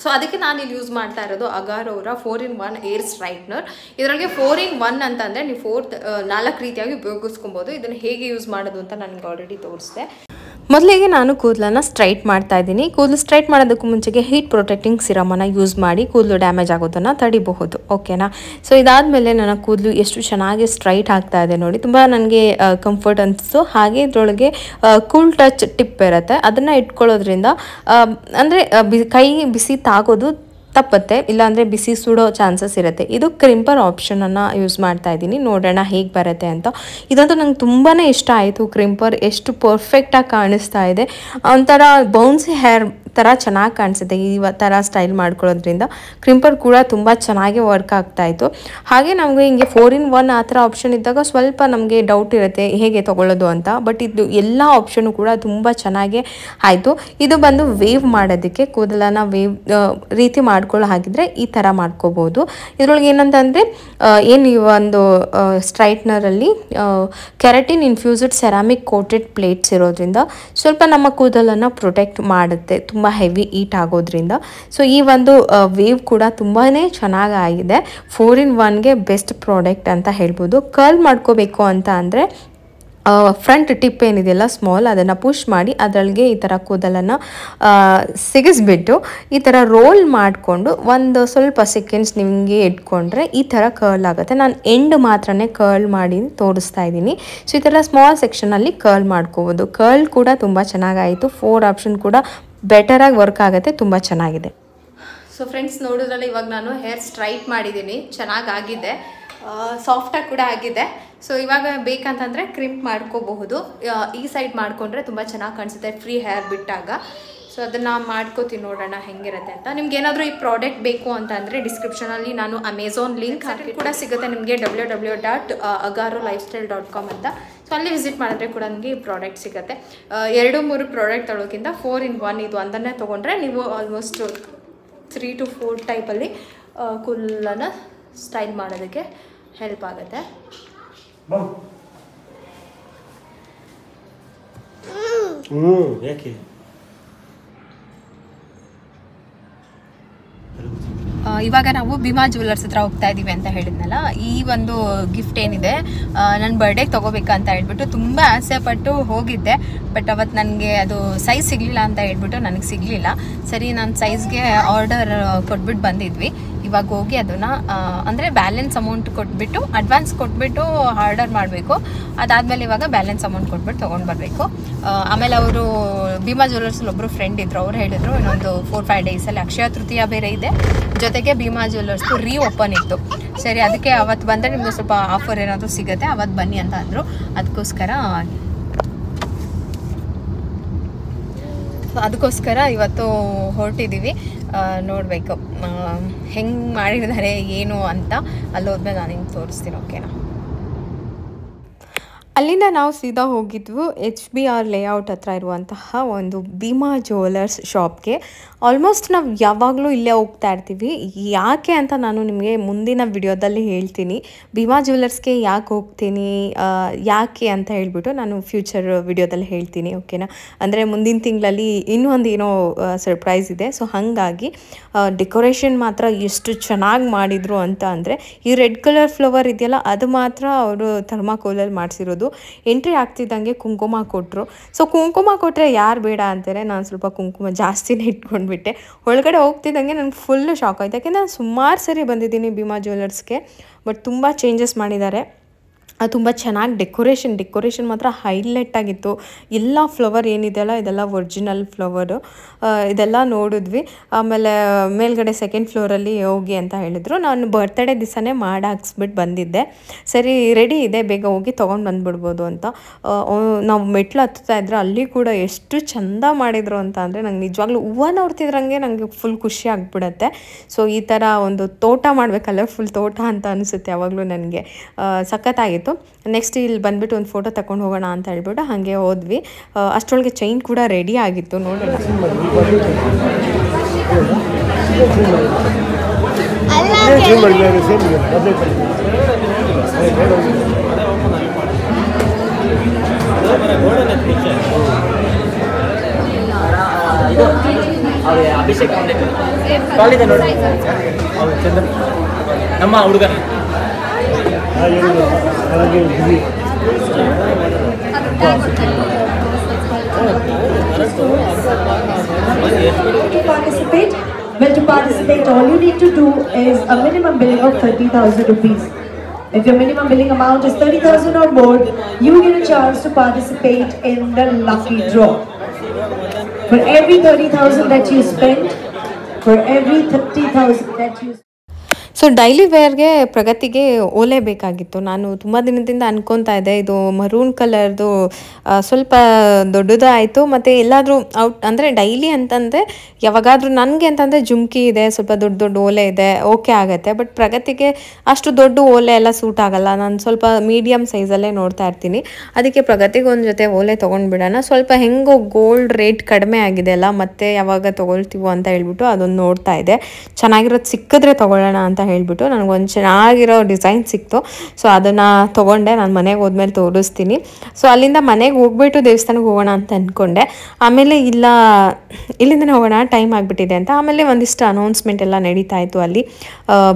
ಸೊ ಅದಕ್ಕೆ ನಾನು ಇಲ್ಲಿ ಯೂಸ್ ಮಾಡ್ತಾ ಇರೋದು ಅಗಾರ್ ಅವರ 4-in-1 ಏರ್ ಸ್ಟ್ರೈಟ್ನರ್. ಇದರೊಳಗೆ 4-in-1 ಅಂತಂದರೆ ನೀವು 4 ರೀತಿಯಾಗಿ ಉಪಯೋಗಿಸ್ಕೊಬೋದು. ಇದನ್ನು ಹೇಗೆ ಯೂಸ್ ಮಾಡೋದು ಅಂತ ನನಗೆ ಆಲ್ರೆಡಿ ತೋರಿಸಿದೆ. ಮೊದಲಿಗೆ ನಾನು ಕೂದಲನ್ನು ಸ್ಟ್ರೈಟ್ ಮಾಡ್ತಾ ಇದ್ದೀನಿ. ಕೂದಲು ಸ್ಟ್ರೈಟ್ ಮಾಡೋದಕ್ಕೂ ಮುಂಚೆಗೆ ಹೀಟ್ ಪ್ರೊಟೆಕ್ಟಿಂಗ್ ಸಿರಮನ್ನು ಯೂಸ್ ಮಾಡಿ ಕೂದಲು ಡ್ಯಾಮೇಜ್ ಆಗೋದನ್ನು ತಡಿಬಹುದು, ಓಕೆನಾ. ಸೊ ಇದಾದಮೇಲೆ ನನ್ನ ಕೂದಲು ಎಷ್ಟು ಚೆನ್ನಾಗಿ ಸ್ಟ್ರೈಟ್ ಆಗ್ತಾ ಇದೆ ನೋಡಿ, ತುಂಬ ನನಗೆ ಕಂಫರ್ಟ್ ಅನಿಸ್ತು. ಹಾಗೆ ಇದರೊಳಗೆ ಕೂಲ್ ಟಚ್ ಟಿಪ್ ಇರುತ್ತೆ, ಅದನ್ನು ಇಟ್ಕೊಳ್ಳೋದ್ರಿಂದ ಅಂದರೆ ಕೈ ಬಿಸಿ ತಾಗೋದು ತಪ್ಪತ್ತೆ, ಇಲ್ಲಾಂದರೆ ಬಿಸಿ ಸುಡೋ ಚಾನ್ಸಸ್ ಇರುತ್ತೆ. ಇದು ಕ್ರಿಂಪರ್ ಆಪ್ಷನನ್ನು ಯೂಸ್ ಮಾಡ್ತಾ ಇದ್ದೀನಿ, ನೋಡೋಣ ಹೇಗೆ ಬರುತ್ತೆ ಅಂತ. ಇದಂತೂ ನಂಗೆ ತುಂಬಾ ಇಷ್ಟ ಆಯಿತು. ಕ್ರಿಂಪರ್ ಎಷ್ಟು ಪರ್ಫೆಕ್ಟಾಗಿ ಕಾಣಿಸ್ತಾ ಇದೆ, ಒಂಥರ ಬೌನ್ಸಿ ಹೇರ್ ಥರ ಚೆನ್ನಾಗಿ ಕಾಣಿಸುತ್ತೆ. ಈ ಥರ ಸ್ಟೈಲ್ ಮಾಡ್ಕೊಳ್ಳೋದ್ರಿಂದ ಕ್ರಿಂಪರ್ ಕೂಡ ತುಂಬ ಚೆನ್ನಾಗಿ ವರ್ಕ್ ಆಗ್ತಾಯಿತ್ತು. ಹಾಗೆ ನಮಗೆ ಹಿಂಗೆ 4-in-1 ಆ ಥರ ಆಪ್ಷನ್ ಇದ್ದಾಗ ಸ್ವಲ್ಪ ನಮಗೆ ಡೌಟ್ ಇರುತ್ತೆ ಹೇಗೆ ತೊಗೊಳ್ಳೋದು ಅಂತ. ಬಟ್ ಇದು ಎಲ್ಲ ಆಪ್ಷನು ಕೂಡ ತುಂಬ ಚೆನ್ನಾಗೇ ಆಯಿತು. ಇದು ಬಂದು ವೇವ್ ಮಾಡೋದಕ್ಕೆ, ಕೂದಲನ್ನು ವೇವ್ ರೀತಿ ಮಾಡ್ಕೊಳ್ಳೋ ಹಾಗಿದ್ರೆ ಈ ಥರ ಮಾಡ್ಕೋಬೋದು. ಇದರೊಳಗೆ ಏನಂತಂದರೆ ಏನು ಈ ಒಂದು ಸ್ಟ್ರೈಟ್ನರಲ್ಲಿ keratin infused ceramic coated plates ಇರೋದ್ರಿಂದ ಸ್ವಲ್ಪ ನಮ್ಮ ಕೂದಲನ್ನು ಪ್ರೊಟೆಕ್ಟ್ ಮಾಡುತ್ತೆ, ತುಂಬ ಹೆವಿ ಈಟ್ ಆಗೋದ್ರಿಂದ. ಸೊ ಈ ಒಂದು ವೇವ್ ಕೂಡ ತುಂಬಾ ಚೆನ್ನಾಗಿದೆ. 4-in-1ಗೆ ಬೆಸ್ಟ್ ಪ್ರಾಡಕ್ಟ್ ಅಂತ ಹೇಳ್ಬೋದು. ಕರ್ಲ್ ಮಾಡ್ಕೋಬೇಕು ಅಂತ ಅಂದರೆ ಫ್ರಂಟ್ ಟಿಪ್ ಏನಿದೆಯಲ್ಲ ಸ್ಮಾಲ್, ಅದನ್ನು ಪುಷ್ ಮಾಡಿ ಅದರೊಳಗೆ ಈ ಥರ ಕೂದಲನ್ನು ಸಿಗಿಸ್ಬಿಟ್ಟು ಈ ಥರ ರೋಲ್ ಮಾಡಿಕೊಂಡು ಒಂದು ಸ್ವಲ್ಪ ಸೆಕೆಂಡ್ಸ್ ನಿಮಗೆ ಇಟ್ಕೊಂಡ್ರೆ ಈ ಥರ ಕರ್ಲ್ ಆಗುತ್ತೆ. ನಾನು ಎಂಡ್ ಮಾತ್ರನೇ ಕರ್ಲ್ ಮಾಡಿ ತೋರಿಸ್ತಾ ಇದ್ದೀನಿ. ಸೊ ಈ ಥರ ಸ್ಮಾಲ್ ಸೆಕ್ಷನಲ್ಲಿ ಕರ್ಲ್ ಮಾಡ್ಕೋಬೋದು. ಕರ್ಲ್ ಕೂಡ ತುಂಬ ಚೆನ್ನಾಗಾಯಿತು. 4 ಆಪ್ಷನ್ ಕೂಡ ಬೆಟರಾಗಿ ವರ್ಕ್ ಆಗುತ್ತೆ, ತುಂಬ ಚೆನ್ನಾಗಿದೆ. ಸೊ ಫ್ರೆಂಡ್ಸ್, ನೋಡಿದ್ರಲ್ಲ, ಇವಾಗ ನಾನು ಹೇರ್ ಸ್ಟ್ರೈಟ್ ಮಾಡಿದ್ದೀನಿ, ಚೆನ್ನಾಗಾಗಿದೆ, ಸಾಫ್ಟಾಗಿ ಕೂಡ ಆಗಿದೆ. ಸೊ ಇವಾಗ ಬೇಕಂತಂದರೆ ಕ್ರಿಂಪ್ ಮಾಡ್ಕೋಬಹುದು. ಈ ಸೈಡ್ ಮಾಡಿಕೊಂಡ್ರೆ ತುಂಬ ಚೆನ್ನಾಗಿ ಕಾಣಿಸುತ್ತೆ ಫ್ರೀ ಹೇರ್ ಬಿಟ್ಟಾಗ. ಸೊ ಅದನ್ನು ಮಾಡ್ಕೋತೀನಿ, ನೋಡೋಣ ಹೆಂಗಿರುತ್ತೆ ಅಂತ. ನಿಮ್ಗೆ ಏನಾದರೂ ಈ ಪ್ರಾಡಕ್ಟ್ ಬೇಕು ಅಂತಂದರೆ ಡಿಸ್ಕ್ರಿಪ್ಷನಲ್ಲಿ ನಾನು ಅಮೆಝಾನ್ ಲಿಂಕ್ ಹಾಕಿ ಕೂಡ ಸಿಗುತ್ತೆ ನಿಮಗೆ, www.agarolifestyle.com ಅಂತ. ಸೊ ಅಲ್ಲಿ ವಿಸಿಟ್ ಮಾಡಿದ್ರೆ ಕೂಡ ನಿಮಗೆ ಈ ಪ್ರಾಡಕ್ಟ್ ಸಿಗುತ್ತೆ. 2-3 ಪ್ರಾಡಕ್ಟ್ ತೊಳೋಕ್ಕಿಂತ 4-in-1 ಇದು ಒಂದನ್ನೇ ತೊಗೊಂಡ್ರೆ ನೀವು ಆಲ್ಮೋಸ್ಟ್ 3 to 4 ಟೈಪಲ್ಲಿ ಕೂದಲನ್ನು ಸ್ಟೈಲ್ ಮಾಡೋದಕ್ಕೆ ಹೆಲ್ಪ್ ಆಗುತ್ತೆ. ಯಾಕೆ ಇವಾಗ ನಾವು ಭೀಮಾ ಜ್ಯುವೆಲರ್ಸ್ ಹತ್ರ ಹೋಗ್ತಾ ಇದ್ದೀವಿ ಅಂತ ಹೇಳಿದ್ನಲ್ಲ. ಈ ಒಂದು ಗಿಫ್ಟ್ ಏನಿದೆ ನನ್ನ ಬರ್ಡೇಗೆ ತೊಗೋಬೇಕಂತ ಹೇಳ್ಬಿಟ್ಟು ತುಂಬ ಆಸೆ ಪಟ್ಟು ಹೋಗಿದ್ದೆ. ಬಟ್ ಅವತ್ತು ನನಗೆ ಅದು ಸೈಜ್ ಸಿಗಲಿಲ್ಲ ಅಂತ ಹೇಳ್ಬಿಟ್ಟು ನನಗೆ ಸಿಗಲಿಲ್ಲ. ಸರಿ, ನಾನು ಸೈಜ್ಗೆ ಆರ್ಡರ್ ಕೊಟ್ಬಿಟ್ಟು ಬಂದಿದ್ವಿ. ಇವಾಗ ಹೋಗಿ ಅದನ್ನು ಅಂದರೆ ಬ್ಯಾಲೆನ್ಸ್ ಅಮೌಂಟ್ ಕೊಟ್ಬಿಟ್ಟು, ಅಡ್ವಾನ್ಸ್ ಕೊಟ್ಬಿಟ್ಟು ಆರ್ಡರ್ ಮಾಡಬೇಕು. ಅದಾದಮೇಲೆ ಇವಾಗ ಬ್ಯಾಲೆನ್ಸ್ ಅಮೌಂಟ್ ಕೊಟ್ಬಿಟ್ಟು ತೊಗೊಂಡು ಬರಬೇಕು. ಆಮೇಲೆ ಅವರು ಭೀಮಾ ಜ್ಯುವೆಲರ್ಸಲ್ಲಿ ಒಬ್ಬರು ಫ್ರೆಂಡ್ ಇದ್ದರು, ಅವ್ರು ಹೇಳಿದ್ರು ಇನ್ನೊಂದು 4-5 ಡೇಸಲ್ಲಿ ಅಕ್ಷಯ ತೃತೀಯ ಬೇರೆ ಇದೆ, ಜೊತೆಗೆ ಭೀಮಾ ಜ್ಯುವೆಲರ್ಸ್ದು ಓಪನ್ ಇತ್ತು. ಸರಿ, ಅದಕ್ಕೆ ಅವತ್ತು ಬಂದರೆ ನಿಮಗೆ ಸ್ವಲ್ಪ ಆಫರ್ ಏನಾದರೂ ಸಿಗುತ್ತೆ, ಅವತ್ತು ಬನ್ನಿ ಅಂತ ಅಂದರು. ಅದಕ್ಕೋಸ್ಕರ ಇವತ್ತು ಹೊರಟಿದ್ದೀವಿ. ನೋಡಬೇಕು ಹೆಂಗೆ ಮಾಡಿದ್ದಾರೆ ಏನು ಅಂತ. ಅಲ್ಲಿ ಹೋದ್ಮೇಲೆ ನಾನು ಹಿಂಗೆ ತೋರಿಸ್ತೀನಿ, ಓಕೆನಾ. ಅಲ್ಲಿಂದ ನಾವು ಸೀದಾ ಹೋಗಿದ್ವು HBR ಲೇಔಟ್ ಹತ್ರ ಇರುವಂತಹ ಒಂದು ಭೀಮಾ ಜ್ಯುವೆಲರ್ಸ್ ಶಾಪ್ಗೆ. ಆಲ್ಮೋಸ್ಟ್ ನಾವು ಯಾವಾಗಲೂ ಇಲ್ಲೇ ಹೋಗ್ತಾ ಇರ್ತೀವಿ. ಯಾಕೆ ಅಂತ ನಾನು ನಿಮಗೆ ಮುಂದಿನ ವಿಡಿಯೋದಲ್ಲಿ ಹೇಳ್ತೀನಿ. ಭೀಮಾ ಜ್ಯುವೆಲರ್ಸ್ಗೆ ಯಾಕೆ ಹೋಗ್ತೀನಿ, ಯಾಕೆ ಅಂತ ಹೇಳ್ಬಿಟ್ಟು ನಾನು ಫ್ಯೂಚರ್ ವಿಡಿಯೋದಲ್ಲಿ ಹೇಳ್ತೀನಿ, ಓಕೆನಾ. ಅಂದರೆ ಮುಂದಿನ ತಿಂಗಳಲ್ಲಿ ಇನ್ನೊಂದು ಏನೋ ಸರ್ಪ್ರೈಸ್ ಇದೆ. ಸೊ ಹಾಗಾಗಿ ಡೆಕೋರೇಷನ್ ಮಾತ್ರ ಎಷ್ಟು ಚೆನ್ನಾಗಿ ಮಾಡಿದರು ಅಂತ ಅಂದರೆ, ಈ ರೆಡ್ ಕಲರ್ ಫ್ಲವರ್ ಇದೆಯಲ್ಲ ಅದು ಮಾತ್ರ ಅವರು ಥರ್ಮಾಕೋಲಲ್ಲಿ ಮಾಡಿಸಿರೋದು. ಎಂಟ್ರಿ ಆಗ್ತಿದ್ದಂಗೆ ಕುಂಕುಮ ಕೊಟ್ಟರು. ಸೊ ಕುಂಕುಮ ಕೊಟ್ಟರೆ ಯಾರು ಬೇಡ ಅಂತಾರೆ, ನಾನು ಸ್ವಲ್ಪ ಕುಂಕುಮ ಜಾಸ್ತಿನೇ ಇಟ್ಕೊಂಡ್ಬಿಟ್ಟೆ. ಒಳಗಡೆ ಹೋಗ್ತಿದ್ದಂಗೆ ನನಗೆ ಫುಲ್ಲು ಶಾಕ್ ಆಯಿತು, ಯಾಕೆಂದರೆ ನಾನು ಸುಮಾರು ಸರಿ ಬಂದಿದ್ದೀನಿ ಭೀಮಾ ಜ್ಯುವೆಲರ್ಸ್ಗೆ, ಬಟ್ ತುಂಬ ಚೇಂಜಸ್ ಮಾಡಿದ್ದಾರೆ. ಅದು ತುಂಬ ಚೆನ್ನಾಗಿ ಡೆಕೋರೇಷನ್ ಮಾತ್ರ ಹೈಲೈಟ್ ಆಗಿತ್ತು. ಎಲ್ಲ ಫ್ಲವರ್ ಏನಿದೆಯಲ್ಲ ಇದೆಲ್ಲ ಒರಿಜಿನಲ್ ಫ್ಲವರು, ಇದೆಲ್ಲ ನೋಡಿದ್ವಿ. ಆಮೇಲೆ ಮೇಲ್ಗಡೆ ಸೆಕೆಂಡ್ ಫ್ಲೋರಲ್ಲಿ ಹೋಗಿ ಅಂತ ಹೇಳಿದರು. ನಾನು ಬರ್ತ್ಡೇ ದಿವಸನೇ ಹಾಕ್ಸ್ಬಿಟ್ಟು ಬಂದಿದ್ದೆ. ಸರಿ ರೆಡಿ ಇದೆ, ಬೇಗ ಹೋಗಿ ತೊಗೊಂಡು ಬಂದುಬಿಡ್ಬೋದು ಅಂತ. ನಾವು ಮೆಟ್ಲು ಹತ್ತುತ್ತಾ ಇದ್ರೆ ಅಲ್ಲಿ ಕೂಡ ಎಷ್ಟು ಚೆಂದ ಮಾಡಿದರು ಅಂತ ಅಂದರೆ ನಂಗೆ ನಿಜವಾಗ್ಲೂ ಹೂವು ನೋಡ್ತಿದ್ರಂಗೆ ನನಗೆ ಫುಲ್ ಖುಷಿ ಆಗಿಬಿಡತ್ತೆ. ಸೊ ಈ ಥರ ಒಂದು ತೋಟ ಮಾಡಬೇಕಲ್ಲ, ಫುಲ್ ತೋಟ ಅಂತ ಅನಿಸುತ್ತೆ ಯಾವಾಗಲೂ ನನಗೆ. ಸಖತ್ತಾಗಿತ್ತು. ನೆಕ್ಸ್ಟ್ ಇಲ್ಲಿ ಬಂದುಬಿಟ್ಟು ಒಂದು ಫೋಟೋ ತಗೊಂಡು ಹೋಗೋಣ ಅಂತ ಹೇಳ್ಬಿಟ್ಟು ಹಾಗೆ ಹೋದ್ವಿ. ಅಷ್ಟರೊಳಗೆ ಚೈನ್ ಕೂಡ ರೆಡಿ ಆಗಿತ್ತು, ನೋಡೋಣ. ಅಭಿಷೇಕ್ ನಮ್ಮ ಹುಡುಗ participate? Well, to participate, all you need to do is a minimum billing of 30,000 rupees. If your minimum billing amount is 30,000 or more, you get a chance to participate in the lucky draw. For every 30,000 that you spend, for every 30,000 that you spend. So daily ವೇರ್ಗೆ ಪ್ರಗತಿಗೆ ಓಲೆ ಬೇಕಾಗಿತ್ತು. ನಾನು ತುಂಬ ದಿನದಿಂದ ಅನ್ಕೊತಾ ಇದ್ದೆ, ಇದು maroon ಕಲರ್ದು ಸ್ವಲ್ಪ ದೊಡ್ಡದಾಯಿತು, ಮತ್ತು ಎಲ್ಲಾದರೂ ಔಟ್ ಅಂದರೆ ಡೈಲಿ ಅಂತಂದರೆ ಯಾವಾಗಾದರೂ ನನಗೆ ಅಂತಂದರೆ ಜುಮ್ಕಿ ಇದೆ, ಸ್ವಲ್ಪ ದೊಡ್ಡ ಓಲೆ ಇದೆ, ಓಕೆ ಆಗುತ್ತೆ. ಬಟ್ ಪ್ರಗತಿಗೆ ಅಷ್ಟು ದೊಡ್ಡ ಓಲೆ ಎಲ್ಲ ಸೂಟ್ ಆಗಲ್ಲ. ನಾನು ಸ್ವಲ್ಪ ಮೀಡಿಯಮ್ ಸೈಜಲ್ಲೇ ನೋಡ್ತಾ ಇರ್ತೀನಿ. ಅದಕ್ಕೆ ಪ್ರಗತಿಗೆ ಒಂದು ಜೊತೆ ಓಲೆ ತೊಗೊಂಡ್ಬಿಡೋಣ. ಸ್ವಲ್ಪ ಹೆಂಗೋ ಗೋಲ್ಡ್ ರೇಟ್ ಕಡಿಮೆ ಆಗಿದೆ ಅಲ್ಲ, ಮತ್ತೆ ಯಾವಾಗ ತೊಗೊಳ್ತೀವೋ ಅಂತ ಹೇಳ್ಬಿಟ್ಟು ಅದೊಂದು ನೋಡ್ತಾ ಇದೆ. ಚೆನ್ನಾಗಿರೋದು ಸಿಕ್ಕಿದ್ರೆ ತೊಗೊಳ್ಳೋಣ ಅಂತ ಹೇಳ್ಬಿಟ್ಟು ನನಗೊಂದು ಚೆನ್ನಾಗಿರೋ ಡಿಸೈನ್ ಸಿಕ್ತು. ಸೊ ಅದನ್ನು ತೊಗೊಂಡೆ. ನಾನು ಮನೆಗೆ ಹೋದ್ಮೇಲೆ ತೋರಿಸ್ತೀನಿ. ಸೊ ಅಲ್ಲಿಂದ ಮನೆಗೆ ಹೋಗ್ಬಿಟ್ಟು ದೇವಸ್ಥಾನಕ್ಕೆ ಹೋಗೋಣ ಅಂತ ಅಂದ್ಕೊಂಡೆ. ಆಮೇಲೆ ಇಲ್ಲಿಂದನೇ ಹೋಗೋಣ, ಟೈಮ್ ಆಗಿಬಿಟ್ಟಿದೆ ಅಂತ. ಆಮೇಲೆ ಒಂದಿಷ್ಟು ಅನೌನ್ಸ್ಮೆಂಟ್ ಎಲ್ಲ ನಡೀತಾ ಇತ್ತು ಅಲ್ಲಿ.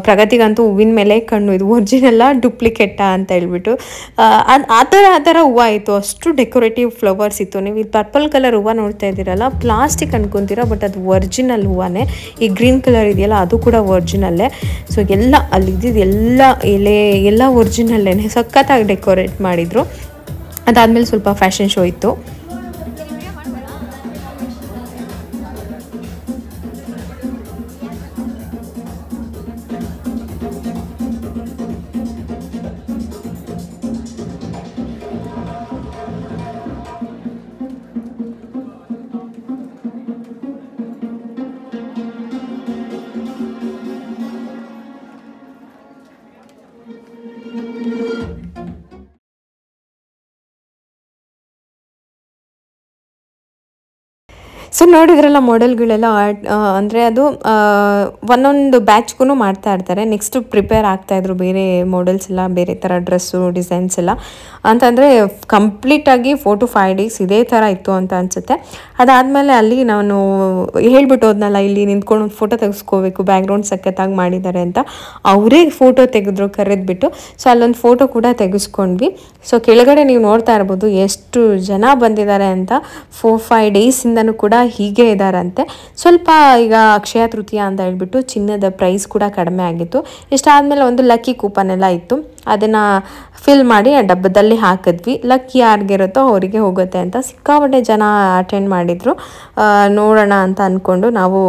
ಪ್ರಗತಿಗಂತೂ ಹೂವಿನ ಮೇಲೆ ಕಣ್ಣು, ಇದು ಒರಿಜಿನಲ್ಲ ಡೂಪ್ಲಿಕೇಟಾ ಅಂತ ಹೇಳ್ಬಿಟ್ಟು ಆ ಥರ ಹೂವು ಇತ್ತು. ಅಷ್ಟು ಡೆಕೋರೇಟಿವ್ ಫ್ಲವರ್ಸ್ ಇತ್ತು. ನೀವು ಇಲ್ಲಿ ಪರ್ಪಲ್ ಕಲರ್ ಹೂವು ನೋಡ್ತಾ ಇದ್ದೀರಲ್ಲ, ಪ್ಲಾಸ್ಟಿಕ್ ಅನ್ಕೊತೀರಾ, ಬಟ್ ಅದು ಒರಿಜಿನಲ್ ಹೂವೇ. ಈ ಗ್ರೀನ್ ಕಲರ್ ಇದೆಯಲ್ಲ ಅದು ಕೂಡ ಒರಿಜಿನಲ್ಲೇ. ಸೊ ಎಲ್ಲ ಅಲ್ಲಿದ್ದಿದ್ದು ಎಲೆ ಎಲ್ಲ ಒರಿಜಿನಲ್ಲೇ ಸಖತ್ತಾಗಿ ಡೆಕೋರೇಟ್ ಮಾಡಿದರು. ಅದಾದಮೇಲೆ ಸ್ವಲ್ಪ ಫ್ಯಾಷನ್ ಶೋ ಇತ್ತು. ಸೊ ನೋಡಿದ್ರಲ್ಲ ಮಾಡೆಲ್ಗಳೆಲ್ಲ ಅಂದರೆ ಅದು ಒಂದೊಂದು ಬ್ಯಾಚ್ಗೂ ಮಾಡ್ತಾ ಇರ್ತಾರೆ. ನೆಕ್ಸ್ಟ್ ಪ್ರಿಪೇರ್ ಆಗ್ತಾಯಿದ್ರು ಬೇರೆ ಮಾಡೆಲ್ಸ್ ಎಲ್ಲ, ಬೇರೆ ಥರ ಡ್ರೆಸ್ಸು ಡಿಸೈನ್ಸ್ ಎಲ್ಲ. ಅಂತಂದರೆ ಕಂಪ್ಲೀಟಾಗಿ 4 to 5 days ಇದೇ ಥರ ಇತ್ತು ಅಂತ ಅನಿಸುತ್ತೆ. ಅದಾದಮೇಲೆ ಅಲ್ಲಿ ನಾನು ಹೇಳ್ಬಿಟ್ಟು ಹೋದ್ನಲ್ಲ, ಇಲ್ಲಿ ನಿಂತ್ಕೊಂಡು ಒಂದು ಫೋಟೋ ತೆಗೆಸ್ಕೋಬೇಕು, ಬ್ಯಾಕ್ಗ್ರೌಂಡ್ ಸಖತ್ತಾಗಿ ಮಾಡಿದ್ದಾರೆ ಅಂತ. ಅವರೇ ಫೋಟೋ ತೆಗೆದ್ರು ಕರೆದ್ಬಿಟ್ಟು. ಸೊ ಅಲ್ಲೊಂದು ಫೋಟೋ ಕೂಡ ತೆಗೆಸ್ಕೊಂಡ್ವಿ. ಸೊ ಕೆಳಗಡೆ ನೀವು ನೋಡ್ತಾ ಇರ್ಬೋದು ಎಷ್ಟು ಜನ ಬಂದಿದ್ದಾರೆ ಅಂತ. 4-5 ಡೇಸಿಂದನೂ ಕೂಡ ಹೀಗೆ ಇದ್ದಾರಂತೆ. ಸ್ವಲ್ಪ ಈಗ ಅಕ್ಷಯ ತೃತೀಯ ಅಂತ ಹೇಳ್ಬಿಟ್ಟು ಚಿನ್ನದ ಪ್ರೈಸ್ ಕೂಡ ಕಡಿಮೆ ಆಗಿತ್ತು. ಇಷ್ಟಾದಮೇಲೆ ಒಂದು ಲಕ್ಕಿ ಕೂಪನ್ ಎಲ್ಲ ಇತ್ತು, ಅದನ್ನು ಫಿಲ್ ಮಾಡಿ ಆ ಡಬ್ಬದಲ್ಲಿ ಹಾಕಿದ್ವಿ. ಲಕ್ಕಿ ಯಾರಿಗಿರುತ್ತೋ ಅವರಿಗೆ ಹೋಗುತ್ತೆ ಅಂತ. ಸಿಕ್ಕಾಪಟ್ಟೆ ಜನ ಅಟೆಂಡ್ ಮಾಡಿದರು. ನೋಡೋಣ ಅಂತ ಅಂದ್ಕೊಂಡು ನಾವು,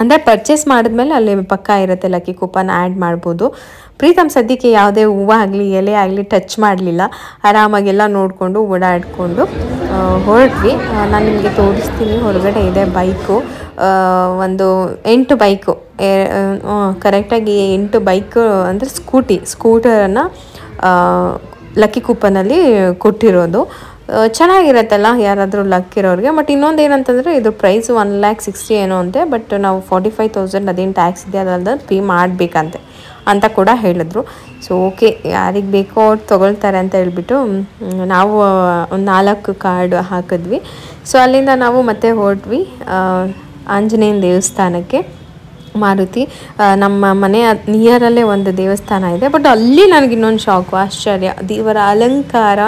ಅಂದರೆ ಪರ್ಚೇಸ್ ಮಾಡಿದ್ಮೇಲೆ ಅಲ್ಲಿ ಪಕ್ಕ ಇರುತ್ತೆ ಲಕ್ಕಿ ಕೂಪನ್ ಆ್ಯಡ್ ಮಾಡ್ಬೋದು. ಪ್ರೀತಮ್ ಸದ್ಯಕ್ಕೆ ಯಾವುದೇ ಹೂವು ಆಗಲಿ ಎಲೆ ಆಗಲಿ ಟಚ್ ಮಾಡಲಿಲ್ಲ. ಆರಾಮಾಗೆಲ್ಲ ನೋಡಿಕೊಂಡು ಓಡಾಡಿಕೊಂಡು ಹೊರಟ್ವಿ. ನಾನು ನಿಮಗೆ ತೋರಿಸ್ತೀನಿ. ಹೊರಗಡೆ ಇದೆ ಬೈಕು, ಒಂದು 8 ಬೈಕು, ಕರೆಕ್ಟಾಗಿ 8 ಬೈಕು ಅಂದರೆ ಸ್ಕೂಟರನ್ನು ಲಕ್ಕಿ ಕೂಪನಲ್ಲಿ ಕೊಟ್ಟಿರೋದು. ಚೆನ್ನಾಗಿರತ್ತಲ್ಲ ಯಾರಾದರೂ ಲಕ್ ಇರೋರಿಗೆ. ಬಟ್ ಇನ್ನೊಂದು ಏನಂತಂದರೆ ಇದು ಪ್ರೈಸ್ 1,60,000 ಏನೋ ಅಂತೆ. ಬಟ್ ನಾವು 45,000 ಅದೇನು ಟ್ಯಾಕ್ಸ್ ಇದೆ ಅದಲ್ಲದೆ ಪೇ ಮಾಡಬೇಕಂತೆ ಅಂತ ಕೂಡ ಹೇಳಿದ್ರು. ಸೊ ಓಕೆ, ಯಾರಿಗೆ ಬೇಕೋ ಅವ್ರು ತೊಗೊಳ್ತಾರೆ ಅಂತ ಹೇಳ್ಬಿಟ್ಟು ನಾವು ಒಂದು 4 ಕಾರ್ಡ್ ಹಾಕಿದ್ವಿ. ಸೊ ಅಲ್ಲಿಂದ ನಾವು ಮತ್ತೆ ಹೊರಟ್ವಿ ಆಂಜನೇಯನ ದೇವಸ್ಥಾನಕ್ಕೆ. ಮಾರುತಿ. ನಮ್ಮ ಮನೆಯ ನಿಯರಲ್ಲೇ ಒಂದು ದೇವಸ್ಥಾನ ಇದೆ. ಬಟ್ ಅಲ್ಲಿ ನನಗೆ ಇನ್ನೊಂದು ಶಾಕು, ಆಶ್ಚರ್ಯ, ದೇವರ ಅಲಂಕಾರ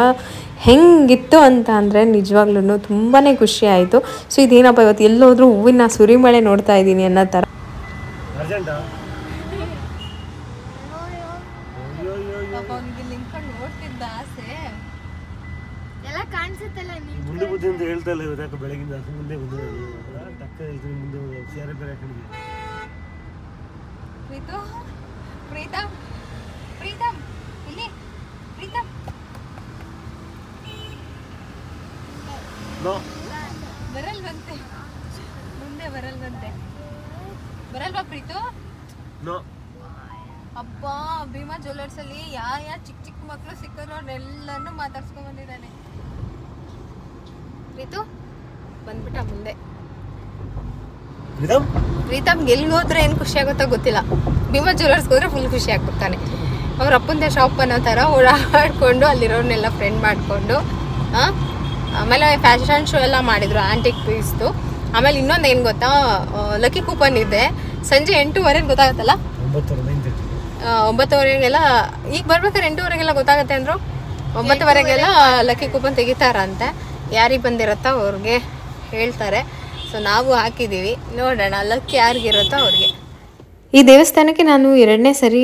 ಹೆಂಗಿತ್ತು ಅಂತ ಅಂದರೆ ನಿಜವಾಗ್ಲೂ ತುಂಬಾ ಖುಷಿ ಆಯಿತು. ಸೊ ಇದೇನಪ್ಪ ಇವತ್ತು ಎಲ್ಲೋದ್ರೂ ಹೂವಿನ ಸುರಿಮಳೆ ನೋಡ್ತಾ ಇದ್ದೀನಿ ಅನ್ನೋ ಥರ. ನೋಡ್ತಿದ್ದ ಆಸೆ ಎಲ್ಲ ಕಾಣಿಸುತ್ತಲ್ಲ ಮುಂದೆ ಬುದ್ಧಿ ಅಂತ ಹೇಳ್ತಾ ಇಲ್ಲ ಇವತ್ತು ಬೆಳಗಿಂದ ಮುಂದೆ ಬಂದು ಟಕ್ಕ ಹೇಳ್ತೀನಿ ಮುಂದೆ ಸೇರೆ ಬೇರೆ ಕಡೆಗೆ. ಪ್ರೀತಮ್ ಪ್ರೀತಮ್ ಇಲ್ಲಿ ಪ್ರೀತಮ್ ಬರಲ್ವಂತೆ, ಮುಂದೆ ಬರಲ್ವಂತೆ. ಬರಲ್ವಾ ಪ್ರೀತು? ಅಬ್ಬಾ ಭೀಮಾ ಜ್ಯುವೆಲ್ಲರ್ಸ್ ಅಲ್ಲಿ ಯಾವ ಚಿಕ್ಕ ಮಕ್ಕಳು ಸಿಕ್ಕರು ಅವ್ರನ್ನೆಲ್ಲನೂ ಮಾತಾಡ್ಸ್ಕೊಂಡ್ ಬಂದಿದ್ದಾನೆ. ಪ್ರೀತು ಬಂದ್ಬಿಟ್ಟ ಮುಂದೆ. ಪ್ರೀತಮ್ಗೆ ಎಲ್ಲಿ ಹೋದ್ರೆ ಏನು ಖುಷಿ ಆಗುತ್ತೋ ಗೊತ್ತಿಲ್ಲ. ಭೀಮಾ ಜ್ಯುವೆಲ್ಲರ್ಸ್ಗೆ ಹೋದ್ರೆ ಫುಲ್ ಖುಷಿ ಆಗ್ಬಿಡ್ತಾನೆ. ಅವ್ರ ಅಪ್ಪಂದೇ ಶಾಪ್ ಅನ್ನೋ ಥರ ಓಡಾಡ್ಕೊಂಡು ಅಲ್ಲಿರೋರ್ನೆಲ್ಲ ಫ್ರೆಂಡ್ ಮಾಡಿಕೊಂಡು ಆಮೇಲೆ ಫ್ಯಾಷನ್ ಶೋ ಎಲ್ಲ ಮಾಡಿದ್ರು ಆಂಟಿಕ್ ಪೀಸ್ದು. ಆಮೇಲೆ ಇನ್ನೊಂದು ಏನು ಗೊತ್ತಾ, ಲಕ್ಕಿ ಕೂಪನ್ ಇದೆ. ಸಂಜೆ 8:15 ಗೊತ್ತಾಗತ್ತಲ್ಲ, 9:30 ಈಗ ಬರ್ಬೇಕಾದ್ರೆ 8:00 ಗೊತ್ತಾಗತ್ತೆ ಅಂದರು. 9:00 ಲಕ್ಕಿ ಕೂಪನ್ ತೆಗಿತಾರಂತೆ. ಯಾರಿಗೆ ಬಂದಿರುತ್ತೋ ಅವ್ರಿಗೆ ಹೇಳ್ತಾರೆ. ಸೊ ನಾವು ಹಾಕಿದ್ದೀವಿ, ನೋಡೋಣ ಲಕ್ಕಿ ಯಾರಿಗಿರುತ್ತೋ ಅವ್ರಿಗೆ. ಈ ದೇವಸ್ಥಾನಕ್ಕೆ ನಾನು 2ನೇ ಸರಿ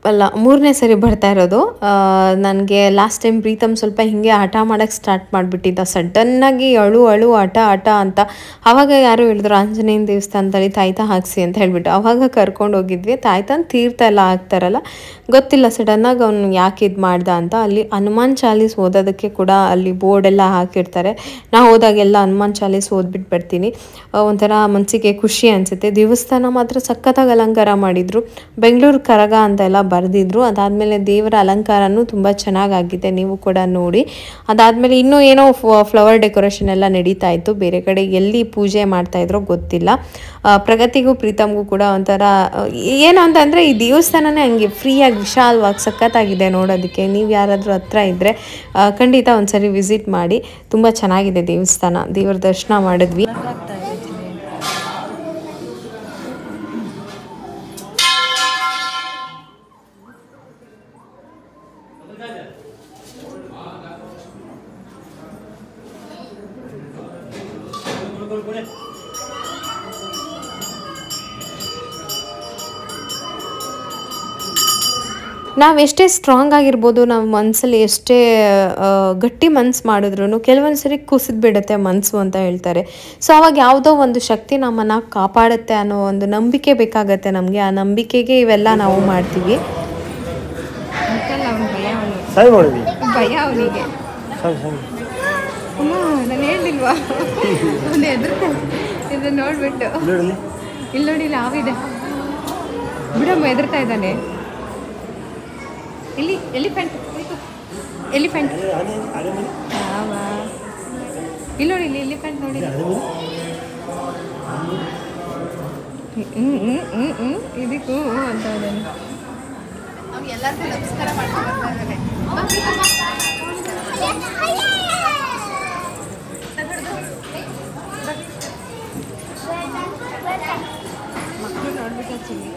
ಅಲ್ಲ 3ನೇ ಸರಿ ಬರ್ತಾ ಇರೋದು. ನನಗೆ ಲಾಸ್ಟ್ ಟೈಮ್ ಪ್ರೀತಮ್ ಸ್ವಲ್ಪ ಹೀಗೆ ಹಠ ಮಾಡೋಕ್ಕೆ ಸ್ಟಾರ್ಟ್ ಮಾಡಿಬಿಟ್ಟಿದ್ದ. ಸಡನ್ನಾಗಿ ಅಳು ಹಠ ಅಂತ. ಆವಾಗ ಯಾರು ಹೇಳಿದ್ರು ಆಂಜನೇಯನ ದೇವಸ್ಥಾನದಲ್ಲಿ ತಾಯ್ತ ಹಾಕಿಸಿ ಅಂತ ಹೇಳಿಬಿಟ್ಟು ಆವಾಗ ಕರ್ಕೊಂಡು ಹೋಗಿದ್ವಿ. ತಾಯ್ತನ ತೀರ್ಥ ಎಲ್ಲ ಹಾಕ್ತಾರಲ್ಲ, ಗೊತ್ತಿಲ್ಲ ಸಡನ್ನಾಗಿ ಅವ್ನು ಯಾಕೆ ಇದು ಮಾಡ್ದ ಅಂತ. ಅಲ್ಲಿ ಹನುಮಾನ್ ಚಾಲೀಸ್ ಓದೋದಕ್ಕೆ ಕೂಡ ಅಲ್ಲಿ ಬೋರ್ಡೆಲ್ಲ ಹಾಕಿರ್ತಾರೆ. ನಾವು ಹೋದಾಗೆಲ್ಲ ಹನುಮಾನ್ ಚಾಲೀಸ್ ಓದ್ಬಿಟ್ಟು ಬರ್ತೀನಿ. ಒಂಥರ ಮನಸ್ಸಿಗೆ ಖುಷಿ ಅನಿಸುತ್ತೆ. ದೇವಸ್ಥಾನ ಮಾತ್ರ ಸಖತ್ತಾಗಿ ಅಲಂಕಾರ ಮಾಡಿದರು. ಬೆಂಗಳೂರು ಕರಗ ಅಂತ ಎಲ್ಲ ಬರೆದಿದ್ರು. ಅದಾದಮೇಲೆ ದೇವರ ಅಲಂಕಾರನೂ ತುಂಬ ಚೆನ್ನಾಗಾಗಿದೆ, ನೀವು ಕೂಡ ನೋಡಿ. ಅದಾದಮೇಲೆ ಇನ್ನೂ ಏನೋ ಫ್ಲವರ್ ಡೆಕೋರೇಷನ್ ಎಲ್ಲ ನಡೀತಾ ಇತ್ತು. ಬೇರೆ ಕಡೆ ಎಲ್ಲಿ ಪೂಜೆ ಮಾಡ್ತಾಯಿದ್ರೋ ಗೊತ್ತಿಲ್ಲ. ಪ್ರಗತಿಗೂ ಪ್ರೀತಮ್ಗೂ ಕೂಡ ಒಂಥರ ಏನು ಅಂತಂದರೆ ಈ ದೇವಸ್ಥಾನನೇ ಹಂಗೆ ಫ್ರೀಯಾಗಿ ವಿಶಾಲವಾಗಿ ಸಖತ್ತಾಗಿದೆ ನೋಡೋದಕ್ಕೆ. ನೀವು ಯಾರಾದರೂ ಹತ್ರ ಇದ್ದರೆ ಖಂಡಿತ ಒಂದ್ಸರಿ ವಿಸಿಟ್ ಮಾಡಿ. ತುಂಬ ಚೆನ್ನಾಗಿದೆ ದೇವಸ್ಥಾನ. ದೇವರ ದರ್ಶನ ಮಾಡಿದ್ವಿ. ನಾವೆಷ್ಟೇ ಸ್ಟ್ರಾಂಗ್ ಆಗಿರ್ಬೋದು, ನಾವು ಮನಸ್ಸಲ್ಲಿ ಎಷ್ಟೇ ಗಟ್ಟಿ ಮನಸ್ಸು ಮಾಡಿದ್ರು ಕೆಲವೊಂದು ಸರಿ ಕುಸಿದು ಬಿಡುತ್ತೆ ಮನಸ್ಸು ಅಂತ ಹೇಳ್ತಾರೆ. ಸೊ ಅವಾಗ ಯಾವುದೋ ಒಂದು ಶಕ್ತಿ ನಮ್ಮನ್ನು ಕಾಪಾಡುತ್ತೆ ಅನ್ನೋ ಒಂದು ನಂಬಿಕೆ ಬೇಕಾಗತ್ತೆ ನಮಗೆ. ಆ ನಂಬಿಕೆಗೆ ಇವೆಲ್ಲ ನಾವು ಮಾಡ್ತೀವಿ. ಭಯ ಅವನಿಗೆ. ನಾನು ಹೇಳಿಲ್ವಾ ಅವನು ಎದುರ್ತಾನೆ. ಇದನ್ನು ನೋಡ್ಬಿಟ್ಟು ಇಲ್ಲಿ ನೋಡಿ ಹಾವಿದೆ ಬಿಡಮ್ಮ, ಎದುರ್ತಾ ಇದ್ದಾನೆ. ಇಲ್ಲಿ ಎಲಿಫೆಂಟ್ ಇಲ್ಲಿ ನೋಡಿ, ಇಲ್ಲಿ ಎಲಿಫೆಂಟ್ ನೋಡಿ. ಇದಕ್ಕೂ ಅಂತ ಇದ್ದಾನೆ. ಎಲ್ಲರಿಗೂ ನಮಸ್ಕಾರ ಮಾಡ್ತಾರೆ. ಮಕ್ಕಳು ನೋಡ್ಬಿಟ್ಟು ಚಿಲ್ಲಿ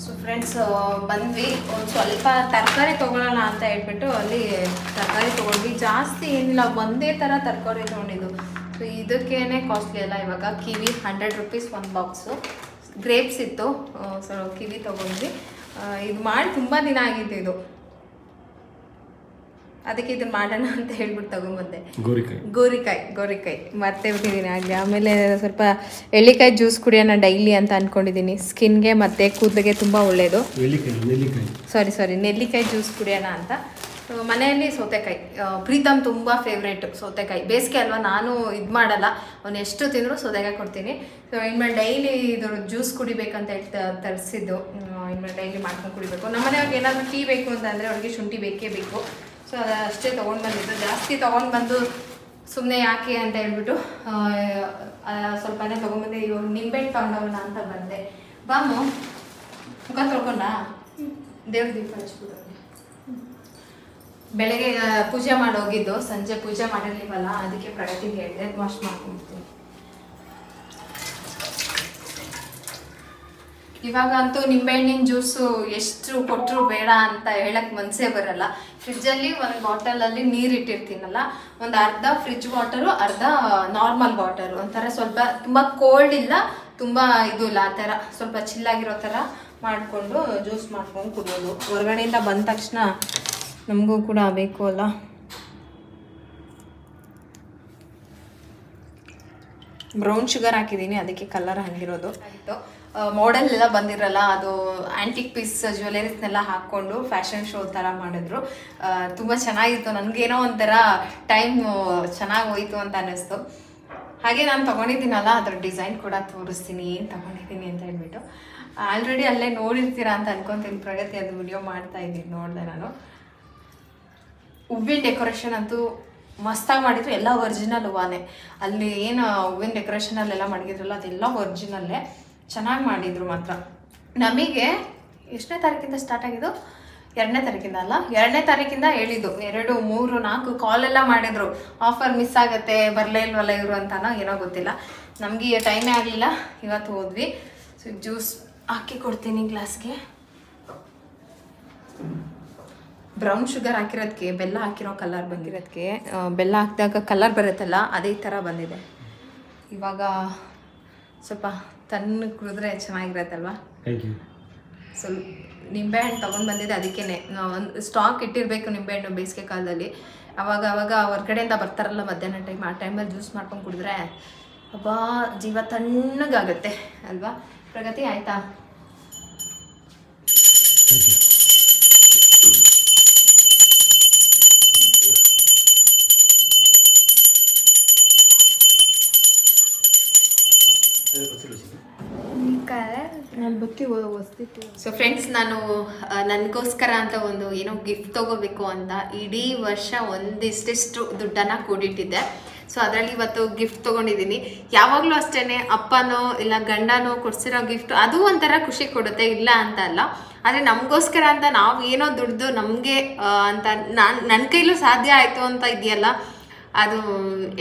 ಸೊ ಫ್ರೆಂಡ್ಸ್ ಬಂದ್ವಿ. ಒಂದು ಸ್ವಲ್ಪ ತರಕಾರಿ ತೊಗೊಳ್ಳೋಣ ಅಂತ ಹೇಳ್ಬಿಟ್ಟು ಅಲ್ಲಿ ತರಕಾರಿ ತೊಗೊಂಡ್ವಿ. ಜಾಸ್ತಿ ಏನಿಲ್ಲ, ಒಂದೇ ಥರ ತರಕಾರಿ ತೊಗೊಂಡಿದ್ದು. ಸೊ ಇದಕ್ಕೇನೆ ಕಾಸ್ಟ್ಲಿ ಅಲ್ಲ. ಇವಾಗ ಕಿವಿ 100 ರೂಪೀಸ್ ಒಂದು ಬಾಕ್ಸು. ಗ್ರೇಪ್ಸ್ ಇತ್ತು, ಸೊ ಕಿವಿ ತೊಗೊಂಡ್ವಿ. ಇದು ಮಾಡಿ ತುಂಬ ದಿನ ಆಗಿತ್ತು ಇದು, ಅದಕ್ಕೆ ಇದನ್ನು ಮಾಡೋಣ ಅಂತ ಹೇಳ್ಬಿಟ್ಟು ತೊಗೊಂಬಂದೆ. ಗೋರಿಕಾಯಿ ಮರ್ತೇ ಬಿಟ್ಟಿದ್ದೀನಿ ಆಗಲಿ. ಆಮೇಲೆ ಸ್ವಲ್ಪ ಎಳ್ಳಿಕಾಯಿ ಜ್ಯೂಸ್ ಕುಡಿಯೋಣ ಡೈಲಿ ಅಂತ ಅಂದ್ಕೊಂಡಿದ್ದೀನಿ. ಸ್ಕಿನ್ಗೆ ಮತ್ತು ಕೂದಲಿಗೆ ತುಂಬ ಒಳ್ಳೆಯದು. ಸಾರಿ ನೆಲ್ಲಿಕಾಯಿ ಜ್ಯೂಸ್ ಕುಡಿಯೋಣ ಅಂತ. ಮನೆಯಲ್ಲಿ ಸೌತೆಕಾಯಿ, ಪ್ರೀತಮ್ ತುಂಬ ಫೇವ್ರೇಟು ಸೌತೆಕಾಯಿ. ಬೇಸಿಗೆ ಅಲ್ವಾ, ನಾನು ಇದು ಮಾಡಲ್ಲ, ಅವ್ನು ಎಷ್ಟು ತಿಂದರೂ ಸೌತೆಕಾಯಿ ಕೊಡ್ತೀನಿ. ಸೊ ಇನ್ಮೇಲೆ ಡೈಲಿ ಇದು ಜ್ಯೂಸ್ ಕುಡಿಬೇಕಂತ ಹೇಳಿ ತರಿಸಿದ್ದು. ಇನ್ಮೇಲೆ ಡೈಲಿ ಮಾಡ್ಕೊಂಡು ಕುಡಿಬೇಕು. ನಮ್ಮನೆಯವ್ರಿಗೆ ಏನಾದರೂ ಟೀ ಬೇಕು ಅಂತಂದರೆ ಅವ್ರಿಗೆ ಶುಂಠಿ ಬೇಕೇ ಬೇಕು. ಸೊ ಅದಷ್ಟೇ ತೊಗೊಂಡು ಬಂದಿದ್ದು. ಜಾಸ್ತಿ ತೊಗೊಂಡು ಬಂದು ಸುಮ್ಮನೆ ಯಾಕೆ ಅಂತ ಹೇಳ್ಬಿಟ್ಟು ಸ್ವಲ್ಪನೇ ತೊಗೊಂಬಂದೆ. ಇವಾಗ ನಿಂಬೆಹಣ್ಣು ತಗೊಂಡವನ ಅಂತ ಬಂದೆ. ಬಾಮು ಮುಖ ತೊಳ್ಕೊಂಡ ದೇವ್ರ ದೀಪ ಹಚ್ಬಿಟ್ಟು ಬೆಳಗ್ಗೆ ಪೂಜೆ ಮಾಡಿ ಹೋಗಿದ್ದು, ಸಂಜೆ ಪೂಜೆ ಮಾಡಿರ್ಲಿವಲ್ಲ, ಅದಕ್ಕೆ ಪ್ರಗತಿಗೆ ಹೇಳಿದೆ ವಾಶ್ ಮಾಡ್ಕೊಂಡ್ಬಿಡ್ತೀನಿ. ಇವಾಗಂತೂ ನಿಂಬೆಹಣ್ಣಿನ ಜ್ಯೂಸು ಎಷ್ಟು ಕೊಟ್ಟರು ಬೇಡ ಅಂತ ಹೇಳಕ್ ಮನಸ್ಸೇ ಬರಲ್ಲ. ಫ್ರಿಜ್ಜಲ್ಲಿ ಒಂದು ಬಾಟಲಲ್ಲಿ ನೀರು ಇಟ್ಟಿರ್ತೀನಲ್ಲ, ಒಂದು ಅರ್ಧ ಫ್ರಿಜ್ ವಾಟರು, ಅರ್ಧ ನಾರ್ಮಲ್ ವಾಟರು, ಒಂಥರ ಸ್ವಲ್ಪ ತುಂಬ ಕೋಲ್ಡ್ ಇಲ್ಲ, ತುಂಬ ಇದು ಇಲ್ಲ, ಆ ಥರ ಸ್ವಲ್ಪ ಚಿಲ್ಲಾಗಿರೋ ಥರ ಮಾಡಿಕೊಂಡು ಜ್ಯೂಸ್ ಮಾಡ್ಕೊಂಡು ಕುಡಿಯೋದು. ಹೊರಗಡೆಯಿಂದ ಬಂದ ತಕ್ಷಣ ನಮಗೂ ಕೂಡ ಬೇಕು ಅಲ್ಲ. ಬ್ರೌನ್ ಶುಗರ್ ಹಾಕಿದ್ದೀನಿ, ಅದಕ್ಕೆ ಕಲರ್ ಹಂಗಿರೋದು. ಆಯಿತು, ಮಾಡೆಲ್ ಎಲ್ಲ ಬಂದಿರಲ್ಲ, ಅದು ಆ್ಯಂಟಿಕ್ ಪೀಸ್ ಜ್ಯುವೆಲರೀಸ್ನೆಲ್ಲ ಹಾಕ್ಕೊಂಡು ಫ್ಯಾಷನ್ ಶೋ ಥರ ಮಾಡಿದ್ರು. ತುಂಬ ಚೆನ್ನಾಗಿತ್ತು. ನನಗೇನೋ ಒಂಥರ ಟೈಮ್ ಚೆನ್ನಾಗಿ ಹೋಯಿತು ಅಂತ ಅನ್ನಿಸ್ತು. ಹಾಗೆ ನಾನು ತೊಗೊಂಡಿದ್ದೀನಲ್ಲ, ಅದ್ರ ಡಿಸೈನ್ ಕೂಡ ತೋರಿಸ್ತೀನಿ ಏನು ತೊಗೊಂಡಿದ್ದೀನಿ ಅಂತ ಹೇಳ್ಬಿಟ್ಟು. ಆಲ್ರೆಡಿ ಅಲ್ಲೇ ನೋಡಿರ್ತೀರಾ ಅಂತ ಅನ್ಕೊತೀನಿ. ಪ್ರಗತಿ ಅದು ವಿಡಿಯೋ ಮಾಡ್ತಾ ಇದ್ದೀನಿ, ನೋಡಿದೆ ನಾನು. ಹೂವಿನ ಡೆಕೋರೇಷನ್ ಅಂತೂ ಮಸ್ತಾಗಿ ಮಾಡಿದ್ರು. ಎಲ್ಲ ಒರಿಜಿನಲ್ ಹೂವಾನೆ. ಅಲ್ಲಿ ಏನು ಹೂವಿನ ಡೆಕೋರೇಷನಲ್ಲೆಲ್ಲ ಮಾಡಿದ್ರಲ್ಲ, ಅದೆಲ್ಲ ಒರಿಜಿನಲ್ಲೇ ಚೆನ್ನಾಗಿ ಮಾಡಿದ್ರು ಮಾತ್ರ. ನಮಗೆ ಎಷ್ಟನೇ ತಾರೀಕಿಂದ ಸ್ಟಾರ್ಟ್ ಆಗಿದ್ದು? 2ನೇ ತಾರೀಕಿಂದ ಅಲ್ಲ, 2ನೇ ತಾರೀಕಿಂದ ಹೇಳಿದ್ದು. 2, 3, 4 ಕಾಲೆಲ್ಲ ಮಾಡಿದ್ರು. ಆಫರ್ ಮಿಸ್ ಆಗುತ್ತೆ, ಬರಲೇ ಇಲ್ವಲ್ಲ ಇವರು ಅಂತಾನೋ ಏನೋ ಗೊತ್ತಿಲ್ಲ. ನಮಗೆ ಟೈಮೇ ಆಗಲಿಲ್ಲ. ಇವತ್ತು ಹೋದ್ವಿ. ಸೊ ಜ್ಯೂಸ್ ಹಾಕಿ ಕೊಡ್ತೀನಿ ಗ್ಲಾಸ್ಗೆ. ಬ್ರೌನ್ ಶುಗರ್ ಹಾಕಿರೋದಕ್ಕೆ ಬೆಲ್ಲ ಹಾಕಿರೋ ಕಲರ್ ಬಂದಿರೋದಕ್ಕೆ, ಬೆಲ್ಲ ಹಾಕಿದಾಗ ಕಲರ್ ಬರುತ್ತಲ್ಲ ಅದೇ ಥರ ಬಂದಿದೆ. ಇವಾಗ ಸ್ವಲ್ಪ ತಣ್ಣಗೆ ಕುಡಿದ್ರೆ ಚೆನ್ನಾಗಿರತ್ತಲ್ವ. ಸ್ವಲ್ಪ ನಿಂಬೆಹಣ್ಣು ತೊಗೊಂಡು ಬಂದಿದ್ದೆ, ಅದಕ್ಕೇ ಒಂದು ಸ್ಟಾಕ್ ಇಟ್ಟಿರಬೇಕು ನಿಂಬೆಹಣ್ಣು ಬೇಸಿಗೆ ಕಾಲದಲ್ಲಿ. ಅವಾಗ ಹೊರಗಡೆಯಿಂದ ಬರ್ತಾರಲ್ಲ ಮಧ್ಯಾಹ್ನ ಟೈಮ್, ಆ ಟೈಮಲ್ಲಿ ಜ್ಯೂಸ್ ಮಾಡ್ಕೊಂಡು ಕುಡಿದ್ರೆ ಅಬ್ಬಾ ಜೀವ ತಣ್ಣಗಾಗುತ್ತೆ ಅಲ್ವಾ. ಪ್ರಗತಿ ಆಯಿತಾ? ಸೊ ಫ್ರೆಂಡ್ಸ್, ನಾನು ನನಗೋಸ್ಕರ ಅಂತ ಒಂದು ಏನೋ ಗಿಫ್ಟ್ ತೊಗೋಬೇಕು ಅಂತ ಇಡೀ ವರ್ಷ ಒಂದಿಷ್ಟು ದುಡ್ಡನ್ನು ಕೂಡಿಟ್ಟಿದ್ದೆ. ಸೊ ಅದರಲ್ಲಿ ಇವತ್ತು ಗಿಫ್ಟ್ ತೊಗೊಂಡಿದ್ದೀನಿ. ಯಾವಾಗಲೂ ಅಷ್ಟೇ ಅಪ್ಪನೋ ಇಲ್ಲ ಗಂಡನೋ ಕೊಡ್ಸಿರೋ ಗಿಫ್ಟ್ ಅದು ಒಂಥರ ಖುಷಿ ಕೊಡುತ್ತೆ, ಇಲ್ಲ ಅಂತ ಅಲ್ಲ. ಆದರೆ ನಮಗೋಸ್ಕರ ಅಂತ ನಾವು ಏನೋ ದುಡ್ದು ನಮಗೆ ಅಂತ ನನ್ನ ಕೈಲೂ ಸಾಧ್ಯ ಆಯಿತು ಅಂತ ಇದೆಯಲ್ಲ, ಅದು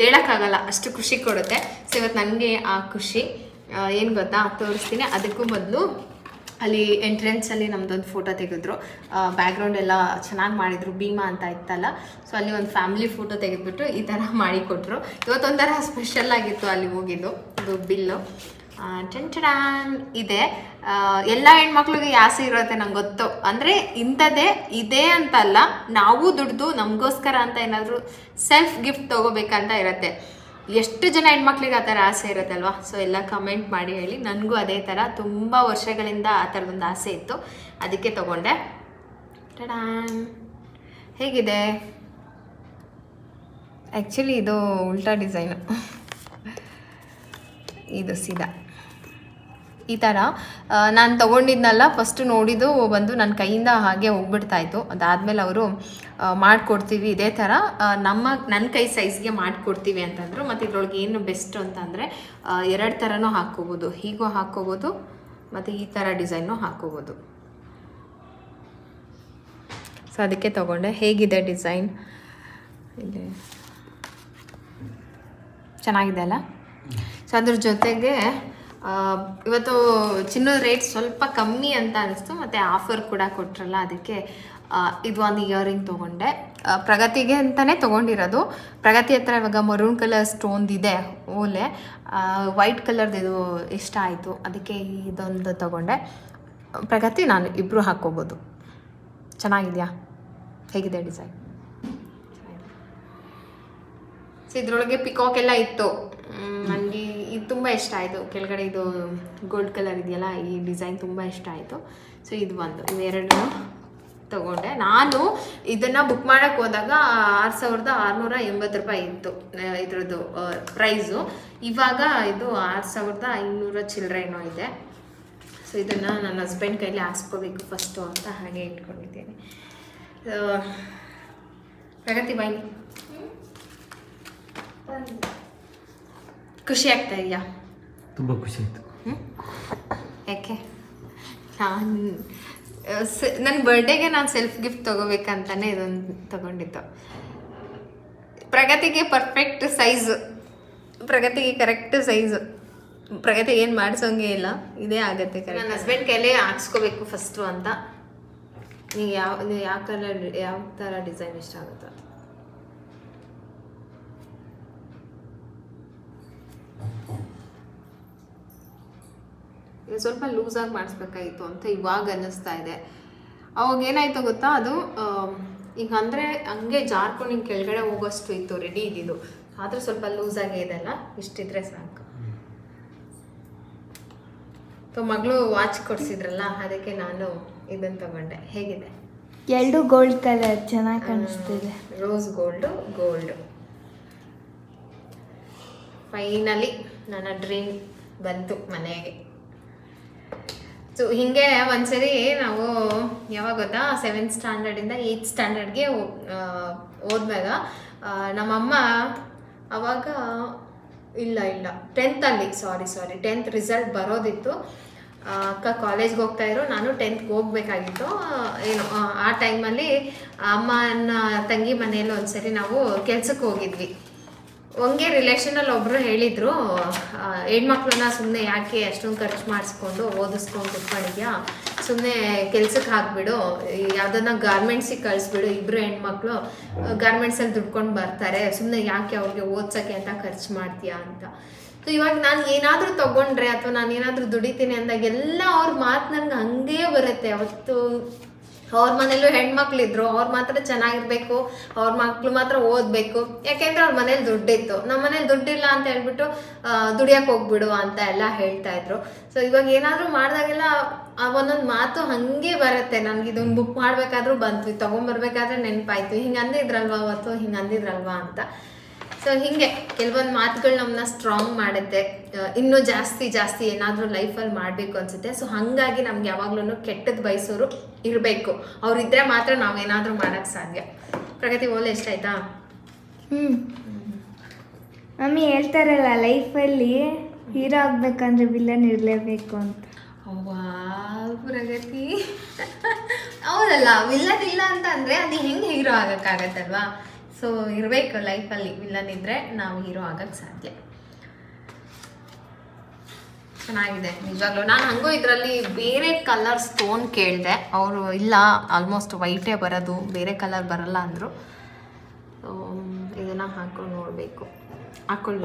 ಹೇಳೋಕ್ಕಾಗಲ್ಲ, ಅಷ್ಟು ಖುಷಿ ಕೊಡುತ್ತೆ. ಸೊ ಇವತ್ತು ನನಗೆ ಆ ಖುಷಿ ಏನು ಗೊತ್ತಾ ತೋರಿಸ್ತೀನಿ. ಅದಕ್ಕೂ ಮೊದಲು ಅಲ್ಲಿ ಎಂಟ್ರೆನ್ಸಲ್ಲಿ ನಮ್ಮದೊಂದು ಫೋಟೋ ತೆಗೆದ್ರು. ಬ್ಯಾಕ್ಗ್ರೌಂಡ್ ಎಲ್ಲ ಚೆನ್ನಾಗಿ ಮಾಡಿದರು, ಭೀಮಾ ಅಂತ ಇತ್ತಲ್ಲ. ಸೊ ಅಲ್ಲಿ ಒಂದು ಫ್ಯಾಮಿಲಿ ಫೋಟೋ ತೆಗೆದುಬಿಟ್ಟು ಈ ಥರ ಮಾಡಿಕೊಟ್ರು. ಇವತ್ತೊಂಥರ ಸ್ಪೆಷಲ್ ಆಗಿತ್ತು ಅಲ್ಲಿ ಹೋಗಿದ್ದು. ಇದು ಬಿಲ್ಲು ಟೆಂಟಡಾನ್ ಇದೆ. ಎಲ್ಲ ಹೆಣ್ಮಕ್ಳಿಗೆ ಆಸೆ ಇರುತ್ತೆ, ನಂಗೆ ಗೊತ್ತು. ಅಂದರೆ ಇಂಥದ್ದೇ ಇದೆ ಅಂತಲ್ಲ, ನಾವು ದುಡ್ದು ನಮಗೋಸ್ಕರ ಅಂತ ಏನಾದರೂ ಸೆಲ್ಫ್ ಗಿಫ್ಟ್ ತೊಗೋಬೇಕಂತ ಇರುತ್ತೆ. ಎಷ್ಟು ಜನ ಹೆಣ್ಮಕ್ಳಿಗೆ ಆ ಥರ ಆಸೆ ಇರುತ್ತಲ್ವ. ಸೊ ಎಲ್ಲ ಕಮೆಂಟ್ ಮಾಡಿ ಹೇಳಿ. ನನಗೂ ಅದೇ ಥರ ತುಂಬ ವರ್ಷಗಳಿಂದ ಆ ಥರದೊಂದು ಆಸೆ ಇತ್ತು, ಅದಕ್ಕೆ ತೊಗೊಂಡೆ. ಟಡಾನ್, ಹೇಗಿದೆ? ಆ್ಯಕ್ಚುಲಿ ಇದು ಉಲ್ಟಾ ಡಿಸೈನು, ಇದು ಸೀದಾ ಈ ಥರ. ನಾನು ತೊಗೊಂಡಿದ್ನಲ್ಲ, ಫಸ್ಟು ನೋಡಿದ್ದು ಬಂದು ನನ್ನ ಕೈಯಿಂದ ಹಾಗೆ ಹೋಗ್ಬಿಡ್ತಾಯಿತ್ತು. ಅದಾದಮೇಲೆ ಅವರು ಮಾಡಿಕೊಡ್ತೀವಿ ಇದೇ ಥರ ನನ್ನ ಕೈ ಸೈಜ್ಗೆ ಮಾಡಿಕೊಡ್ತೀವಿ ಅಂತಂದರು. ಮತ್ತು ಇದ್ರೊಳಗೆ ಏನು ಬೆಸ್ಟ್ ಅಂತಂದರೆ 2 ಥರನೂ ಹಾಕ್ಕೋಬೋದು. ಹೀಗೂ ಹಾಕ್ಕೋಬೋದು ಮತ್ತು ಈ ಥರ ಡಿಸೈನು ಹಾಕ್ಕೋಬೋದು. ಸೊ ಅದಕ್ಕೆ ತೊಗೊಂಡೆ. ಹೇಗಿದೆ ಡಿಸೈನ್? ಇದೆ, ಚೆನ್ನಾಗಿದೆ ಅಲ್ಲ. ಸೊ ಅದ್ರ ಜೊತೆಗೆ ಇವತ್ತು ಚಿನ್ನದ ರೇಟ್ ಸ್ವಲ್ಪ ಕಮ್ಮಿ ಅಂತ ಅನಿಸ್ತು, ಮತ್ತು ಆಫರ್ ಕೂಡ ಕೊಟ್ರಲ್ಲ, ಅದಕ್ಕೆ ಇದು ಒಂದು ಇಯರಿಂಗ್ ತೊಗೊಂಡೆ. ಪ್ರಗತಿಗೆ ಅಂತಲೇ ತೊಗೊಂಡಿರೋದು. ಪ್ರಗತಿ ಹತ್ರ ಇವಾಗ ಮರೂನ್ ಕಲರ್ ಸ್ಟೋನ್ದಿದೆ ಓಲೆ, ವೈಟ್ ಕಲರ್ದು ಇದು ಇಷ್ಟ ಆಯಿತು, ಅದಕ್ಕೆ ಇದೊಂದು ತೊಗೊಂಡೆ. ಪ್ರಗತಿ ನಾನು ಇಬ್ಬರು ಹಾಕ್ಕೋಬೋದು. ಚೆನ್ನಾಗಿದೆಯಾ? ಹೇಗಿದೆ ಡಿಸೈನ್? ಸೊ ಇದ್ರೊಳಗೆ ಪಿಕಾಕ್ ಎಲ್ಲ ಇತ್ತು. ನನಗೆ ಇದು ತುಂಬ ಇಷ್ಟ ಆಯಿತು. ಕೆಳಗಡೆ ಇದು ಗೋಲ್ಡ್ ಕಲರ್ ಇದೆಯಲ್ಲ, ಈ ಡಿಸೈನ್ ತುಂಬ ಇಷ್ಟ ಆಯಿತು. ಸೊ ಇದು ಒಂದು, ಇವೆರಡು ತೊಗೊಂಡೆ. ನಾನು ಇದನ್ನು ಬುಕ್ ಮಾಡೋಕ್ಕೆ ಹೋದಾಗ 6680 ರೂಪಾಯಿ ಇತ್ತು ಇದ್ರದ್ದು ಪ್ರೈಸು. ಇವಾಗ ಇದು 6500 ಚಿಲ್ಲರೆ ಏನೋ ಇದೆ. ಸೊ ಇದನ್ನು ನನ್ನ ಹಸ್ಬೆಂಡ್ ಕೈಲಿ ಹಾಕ್ಸ್ಕೋಬೇಕು ಫಸ್ಟು ಅಂತ ಹಾಗೆ ಇಟ್ಕೊಂಡಿದ್ದೇನೆ. ಪ್ರಗತಿ ಬಾಯಿ ಖುಷಿ ಆಗ್ತಾ ಇದೆಯಾ? ತುಂಬ ಖುಷಿ ಆಯಿತು. ಯಾಕೆ? ನನ್ನ ಬರ್ಡೇಗೆ ನಾನು ಸೆಲ್ಫ್ ಗಿಫ್ಟ್ ತೊಗೋಬೇಕಂತಾನೆ ಇದೊಂದು ತೊಗೊಂಡಿದ್ದು. ಪ್ರಗತಿಗೆ ಪರ್ಫೆಕ್ಟ್ ಸೈಜು, ಪ್ರಗತಿಗೆ ಕರೆಕ್ಟ್ ಸೈಜು. ಪ್ರಗತಿ ಏನು ಮಾಡಿಸೋಂಗೆ ಇಲ್ಲ, ಇದೇ ಆಗುತ್ತೆ. ನನ್ನ ಹಸ್ಬೆಂಡ್ ಕೈಲೇ ಹಾಕ್ಸ್ಕೋಬೇಕು ಫಸ್ಟು ಅಂತ. ನೀವು ಯಾವ ಕಲರ್ ಯಾವ ಥರ ಡಿಸೈನ್ ಇಷ್ಟ ಆಗುತ್ತೋ ಅದು. ಈಗ ಸ್ವಲ್ಪ ಲೂಸಾಗಿ ಮಾಡಿಸ್ಬೇಕಾಗಿತ್ತು ಅಂತ ಇವಾಗ ಅನ್ನಿಸ್ತಾ ಇದೆ. ಅವಾಗ ಏನಾಯ್ತು ಗೊತ್ತಾ, ಅದು ಈಗ ಅಂದರೆ ಹಂಗೆ ಜಾರ್ಕೊಂಡು ಹಿಂಗೆ ಕೆಳಗಡೆ ಹೋಗೋಷ್ಟು ಇತ್ತು, ರೆಡಿ ಇದ್ದಿದ್ದು. ಆದರೆ ಸ್ವಲ್ಪ ಲೂಸಾಗೇ ಇದೆಲ್ಲ, ಇಷ್ಟಿದ್ರೆ ಸಾಕು. ಮಗಳು ವಾಚ್ ಕೊಡಿಸಿದ್ರಲ್ಲ, ಅದಕ್ಕೆ ನಾನು ಇದನ್ನು ತಗೊಂಡೆ. ಹೇಗಿದೆ? ಎರಡು ಗೋಲ್ಡ್ ಕಲರ್ ಚೆನ್ನಾಗಿ ಕಾಣಿಸ್ತಿದೆ. Rose gold. ಫೈನಲಿ ನನ್ನ ಡ್ರೀಮ್ ಬಂತು ಮನೆಗೆ. ಸೊ ಹೀಗೆ ಒಂದ್ಸರಿ ನಾವು ಯಾವಾಗ ಗೊತ್ತಾ, 7th ಸ್ಟ್ಯಾಂಡರ್ಡಿಂದ 8th ಸ್ಟ್ಯಾಂಡರ್ಡ್ಗೆ ಹೋದ್ಮ್ಯಾಗ ನಮ್ಮಮ್ಮ ಅವಾಗ ಇಲ್ಲ 10th ಸಾರಿ 10th ರಿಸಲ್ಟ್ ಬರೋದಿತ್ತು. ಅಕ್ಕ ಕಾಲೇಜ್ಗೆ ಹೋಗ್ತಾಯಿದ್ರು, ನಾನು 10th ಹೋಗ್ಬೇಕಾಗಿತ್ತು. ಏನು ಆ ಟೈಮಲ್ಲಿ ಅಮ್ಮನ ತಂಗಿ ಮನೆಯಲ್ಲಿ ಒಂದ್ಸರಿ ನಾವು ಕೆಲ್ಸಕ್ಕೆ ಹೋಗಿದ್ವಿ. ಹಂಗೆ ರಿಲೇಷನಲ್ಲಿ ಒಬ್ಬರು ಹೇಳಿದರು, ಹೆಣ್ಮಕ್ಳನ್ನ ಸುಮ್ಮನೆ ಯಾಕೆ ಅಷ್ಟೊಂದು ಖರ್ಚು ಮಾಡಿಸ್ಕೊಂಡು ಓದಿಸ್ಕೊಂಡು ಕುತ್ಕೊಂಡಿದ್ಯಾ, ಸುಮ್ಮನೆ ಕೆಲ್ಸಕ್ಕೆ ಹಾಕ್ಬಿಡು, ಯಾವುದನ್ನ ಗಾರ್ಮೆಂಟ್ಸಿಗೆ ಕಳಿಸ್ಬಿಡು, ಇಬ್ಬರು ಹೆಣ್ಮಕ್ಳು ಗಾರ್ಮೆಂಟ್ಸಲ್ಲಿ ದುಡ್ಕೊಂಡು ಬರ್ತಾರೆ, ಸುಮ್ಮನೆ ಯಾಕೆ ಅವ್ರಿಗೆ ಓದ್ಸೋಕ್ಕೆ ಅಂತ ಖರ್ಚು ಮಾಡ್ತೀಯಾ ಅಂತ. ಸೊ ಇವಾಗ ನಾನು ಏನಾದರೂ ತೊಗೊಂಡ್ರೆ ಅಥವಾ ನಾನು ಏನಾದರೂ ದುಡಿತೀನಿ ಅಂದಾಗೆಲ್ಲ ಅವ್ರ ಮಾತು ನನಗೆ ಹಂಗೇ ಬರುತ್ತೆ. ಅವತ್ತು ಅವ್ರ ಮನೇಲೂ ಹೆಣ್ಮಕ್ಳಿದ್ರು, ಅವ್ರು ಮಾತ್ರ ಚೆನ್ನಾಗಿರ್ಬೇಕು, ಅವ್ರ ಮಕ್ಳು ಮಾತ್ರ ಓದಬೇಕು, ಯಾಕೆಂದ್ರೆ ಅವ್ರ ಮನೇಲಿ ದುಡ್ಡಿತ್ತು. ನಮ್ಮ ಮನೇಲಿ ದುಡ್ಡಿಲ್ಲ ಅಂತ ಹೇಳ್ಬಿಟ್ಟು ದುಡಿಯೋಕೆ ಹೋಗ್ಬಿಡು ಅಂತ ಎಲ್ಲ ಹೇಳ್ತಾ ಇದ್ರು. ಸೊ ಇವಾಗ ಏನಾದರೂ ಮಾಡಿದಾಗೆಲ್ಲ ಒಂದೊಂದು ಮಾತು ಹಾಗೆ ಬರುತ್ತೆ. ನನಗೆ ಇದೊಂದು ಬುಕ್ ಮಾಡಬೇಕಾದ್ರೂ ಬಂತು, ತೊಗೊಂಬರ್ಬೇಕಾದ್ರೆ ನೆನಪಾಯ್ತು, ಹಿಂಗೆ ಅಂದಿದ್ರಲ್ವಾ ಅವತ್ತು, ಹಿಂಗೆ ಅಂದಿದ್ರಲ್ವಾ ಅಂತ. ಸೊ ಹೀಗೆ ಕೆಲವೊಂದು ಮಾತುಗಳು ನಮ್ಮನ್ನ ಸ್ಟ್ರಾಂಗ್ ಮಾಡುತ್ತೆ, ಇನ್ನೂ ಜಾಸ್ತಿ ಏನಾದರೂ ಲೈಫಲ್ಲಿ ಮಾಡಬೇಕು ಅನಿಸುತ್ತೆ. ಸೊ ಹಾಗಾಗಿ ನಮ್ಗೆ ಯಾವಾಗ್ಲೂ ಕೆಟ್ಟದ್ದು ಬಯಸೋರು ಇರಬೇಕು, ಅವರಿದ್ದರೆ ಮಾತ್ರ ನಾವೇನಾದರೂ ಮಾಡೋಕ್ಕೆ ಸಾಧ್ಯ. ಪ್ರಗತಿ ಓಲೆ ಇಷ್ಟ ಆಯ್ತಾ? ಮಮ್ಮಿ ಹೇಳ್ತಾರಲ್ಲ, ಲೈಫಲ್ಲಿ ಹೀರೋ ಆಗ್ಬೇಕಂದ್ರೆ ವಿಲನ್ ಇರಲೇಬೇಕು ಅಂತ. ಅವ್ವಾ ಪ್ರಗತಿ, ಹೌದಲ್ಲ, ವಿಲ್ಲನ್ ಇಲ್ಲ ಅಂತ ಅಂದರೆ ಅದು ಹೆಂಗೆ ಹೀರೋ ಆಗೋಕ್ಕಾಗತ್ತಲ್ವಾ? ಸೊ ಇರಬೇಕು ಲೈಫಲ್ಲಿ, ವಿಲ್ಲನ್ ಇದ್ದರೆ ನಾವು ಹೀರೋ ಆಗೋಕ್ಕೆ ಸಾಧ್ಯ. ಚೆನ್ನಾಗಿದೆ ನಿಜವಾಗ್ಲೂ. ನಾನು ಹಂಗೂ ಇದರಲ್ಲಿ ಬೇರೆ ಕಲರ್ ಸ್ಟೋನ್ ಕೇಳಿದೆ, ಅವರು ಇಲ್ಲ ಆಲ್ಮೋಸ್ಟ್ ವೈಟೇ ಬರೋದು, ಬೇರೆ ಕಲರ್ ಬರಲ್ಲ ಅಂದರು. ಸೊ ಇದನ್ನು ಹಾಕೊಂಡು ನೋಡಬೇಕು. ಹಾಕೊಳ್ಳ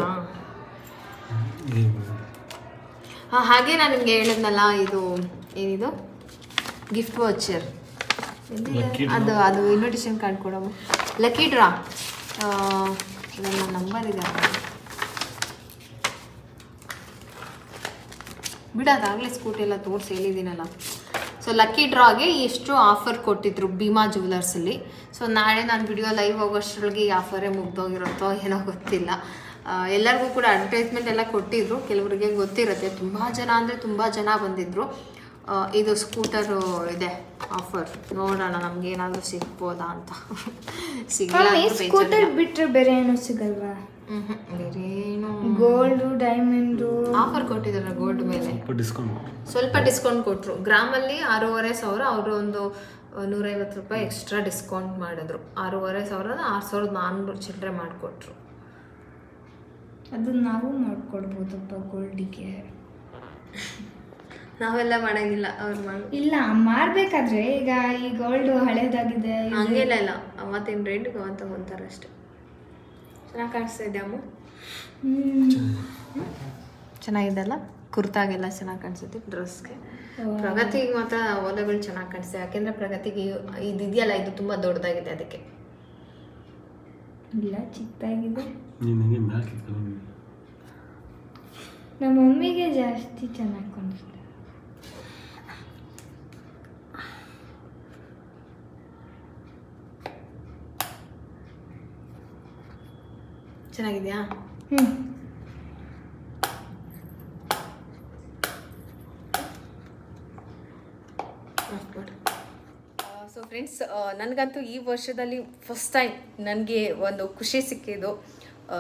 ಹಾಗೆ ನಾನು ನಿಮಗೆ ಹೇಳಿದ್ನಲ್ಲ, ಇದು ಏನಿದು ಗಿಫ್ಟ್ ವಾಚರ್, ಅದು ಇನ್ವಿಟೇಷನ್ ಕಾರ್ಡ್ ಕೊಡಮ್ಮ. ಲಕ್ಕಿ ಡ್ರಾ, ನನ್ನ ನಂಬರ್ ಇದೆ ಬಿಡೋದಾಗಲೇ ಸ್ಕೂಟಿ ಎಲ್ಲ ತೋರಿಸಿ ಹೇಳಿದ್ದೀನಲ್ಲ. ಸೊ ಲಕ್ಕಿ ಡ್ರಾಗೆ ಎಷ್ಟು ಆಫರ್ ಕೊಟ್ಟಿದ್ರು ಭೀಮಾ ಜ್ಯುವೆಲರ್ಸಲ್ಲಿ. ಸೊ ನಾಳೆ ನಾನು ವಿಡಿಯೋ ಲೈವ್ ಹೋಗೋಷ್ಟರೊಳಗೆ ಈ ಆಫರೇ ಮುಗ್ದೋಗಿರುತ್ತೋ ಏನೋ ಗೊತ್ತಿಲ್ಲ. ಎಲ್ಲರಿಗೂ ಕೂಡ ಅಡ್ವರ್ಟೈಸ್ಮೆಂಟ್ ಎಲ್ಲ ಕೊಟ್ಟಿದ್ರು, ಕೆಲವರಿಗೆ ಗೊತ್ತಿರುತ್ತೆ. ತುಂಬ ಜನ ಅಂದರೆ ತುಂಬ ಜನ ಬಂದಿದ್ದರು. ಇದು ಸ್ಕೂಟರು ಇದೆ ಆಫರ್, ನೋಡೋಣ ನಮ್ಗೇನಾದರೂ ಸಿಗ್ಬೋದಾ ಅಂತ. ಸ್ಕೂಟರ್ ಬಿಟ್ಟರೆ ಬೇರೆ ಏನೂ ಸಿಗಲ್ವಾ? ಬೇರೆ ಏನು, ಗೋಲ್ಡು ಡೈಮಂಡು ಆಫರ್ ಕೊಟ್ಟಿದ್ದಾರೆ. ಗೋಲ್ಡ್ ಮೇಲೆ ಸ್ವಲ್ಪ ಡಿಸ್ಕೌಂಟ್ ಕೊಟ್ಟರು. ಗ್ರಾಮಲ್ಲಿ 6,500, ಅವರು ಒಂದು 150 ರೂಪಾಯಿ ಎಕ್ಸ್ಟ್ರಾ ಡಿಸ್ಕೌಂಟ್ ಮಾಡಿದ್ರು. 6,500 6,400 ಚಿಲ್ಲರೆ ಮಾಡಿಕೊಟ್ರು. ಅದು ನಾವು ಮಾಡ್ಕೊಡ್ಬೋದಪ್ಪ ಗೋಲ್ಡಿಗೆ. ನಾವೆಲ್ಲ ಮಾಡೋಂಗಿಲ್ಲ, ಅವ್ರು ಮಾಡಿ. ಇಲ್ಲ ಮಾಡಬೇಕಾದ್ರೆ ಈಗ ಈ ಗೋಲ್ಡು ಹಳೇದಾಗಿದೆ, ಹಂಗೆಲ್ಲ ಇಲ್ಲ, ಅವತ್ತಿನ ರೇಟ್ಗೆ ಅವತ್ತು ತಗೊಂತಾರೆ ಅಷ್ಟೆ. ಚೆನ್ನಾಗಿ ಕಾಣಿಸ್ತಾ ಇದೆ ಅಮ್ಮ, ಚೆನ್ನಾಗಿದೆಲ್ಲ, ಕುರ್ತಾಗೆಲ್ಲ ಚೆನ್ನಾಗಿ ಕಾಣಿಸುತ್ತೆ, ಡ್ರೆಸ್ಗೆ. ಪ್ರಗತಿಗೆ ಮಾತ್ರ ಓಲೆಗಳು ಚೆನ್ನಾಗಿ ಕಾಣಿಸ್ತವೆ, ಯಾಕೆಂದರೆ ಪ್ರಗತಿಗೆ ಇದೆಯಲ್ಲ, ಇದು ತುಂಬ ದೊಡ್ಡದಾಗಿದೆ ಅದಕ್ಕೆ. ಇಲ್ಲ ಚಿಕ್ಕದಾಗಿದೆ. ನಮ್ಮ ಮಮ್ಮಿಗೆ ಜಾಸ್ತಿ ಚೆನ್ನಾಗಿ ಕಾಣಿಸ್ತದೆ. ಚೆನ್ನಾಗಿದೆಯಾ? ಸೊ ಫ್ರೆಂಡ್ಸ್, ನನಗಂತೂ ಈ ವರ್ಷದಲ್ಲಿ ಫಸ್ಟ್ ಟೈಮ್ ನನಗೆ ಒಂದು ಖುಷಿ ಸಿಕ್ಕಿದ್ದು.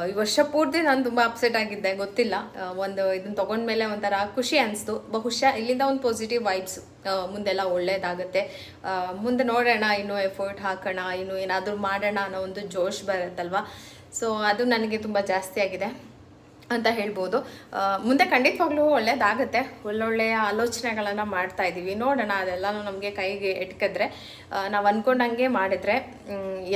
ಈ ವರ್ಷ ಪೂರ್ತಿ ನಾನು ತುಂಬ ಅಪ್ಸೆಟ್ ಆಗಿದ್ದೆ, ಗೊತ್ತಿಲ್ಲ. ಒಂದು ಇದನ್ನು ತೊಗೊಂಡ್ಮೇಲೆ ಒಂಥರ ಖುಷಿ ಅನಿಸ್ತು. ಬಹುಶಃ ಇಲ್ಲಿಂದ ಒಂದು ಪಾಸಿಟಿವ್ ವೈಬ್ಸ್, ಮುಂದೆಲ್ಲ ಒಳ್ಳೇದಾಗುತ್ತೆ, ಮುಂದೆ ನೋಡೋಣ, ಇನ್ನೂ ಎಫರ್ಟ್ ಹಾಕೋಣ, ಇನ್ನೂ ಏನಾದರೂ ಮಾಡೋಣ ಅನ್ನೋ ಒಂದು ಜೋಶ್ ಬರುತ್ತಲ್ವ. ಸೊ ಅದು ನನಗೆ ತುಂಬ ಜಾಸ್ತಿ ಆಗಿದೆ ಅಂತ ಹೇಳ್ಬೋದು. ಮುಂದೆ ಖಂಡಿತವಾಗ್ಲೂ ಒಳ್ಳೇದಾಗುತ್ತೆ. ಒಳ್ಳೊಳ್ಳೆಯ ಆಲೋಚನೆಗಳನ್ನು ಮಾಡ್ತಾ ಇದ್ದೀವಿ, ನೋಡೋಣ. ಅದೆಲ್ಲನೂ ನಮಗೆ ಕೈಗೆ ಎಟ್ಕಿದ್ರೆ, ನಾವು ಅಂದ್ಕೊಂಡಂಗೆ ಮಾಡಿದ್ರೆ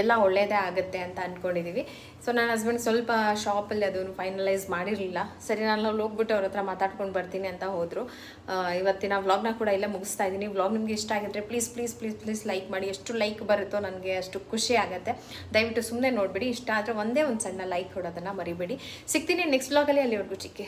ಎಲ್ಲ ಒಳ್ಳೆಯದೇ ಆಗುತ್ತೆ ಅಂತ ಅಂದ್ಕೊಂಡಿದ್ದೀವಿ. ಸೊ ನನ್ನ ಹಸ್ಬೆಂಡ್ ಸ್ವಲ್ಪ ಶಾಪಲ್ಲಿ ಅದನ್ನು ಫೈನಲೈಸ್ ಮಾಡಿರಲಿಲ್ಲ. ಸರಿ, ನಾನು ಹೋಗ್ಬಿಟ್ಟು ಅವ್ರ ಹತ್ರ ಮಾತಾಡ್ಕೊಂಡು ಬರ್ತೀನಿ ಅಂತ ಹೋದರು. ಇವತ್ತಿನ ವ್ಲಾಗ್ನ ಕೂಡ ಇಲ್ಲೇ ಮುಗಿಸ್ತಾ ಇದ್ದೀನಿ. ವ್ಲಾಗ್ ನಿಮಗೆ ಇಷ್ಟ ಆಗಿದ್ರೆ please please please please like ಮಾಡಿ. ಎಷ್ಟು ಲೈಕ್ ಬರುತ್ತೋ ನನಗೆ ಅಷ್ಟು ಖುಷಿ ಆಗುತ್ತೆ. ದಯವಿಟ್ಟು ಸುಮ್ಮನೆ ನೋಡಿಬಿಡಿ. ಇಷ್ಟ ಆದರೆ ಒಂದೇ ಒಂದು ಸಣ್ಣ ಲೈಕ್ ಕೊಡೋದನ್ನು ಮರಿಬೇಡಿ. ಸಿಗ್ತೀನಿ ನೆಕ್ಸ್ಟ್ ವ್ಲಾಗಲ್ಲಿ. ಅಲ್ಲಿವರೆಗೂ ಚಿಕ್ಕೆ.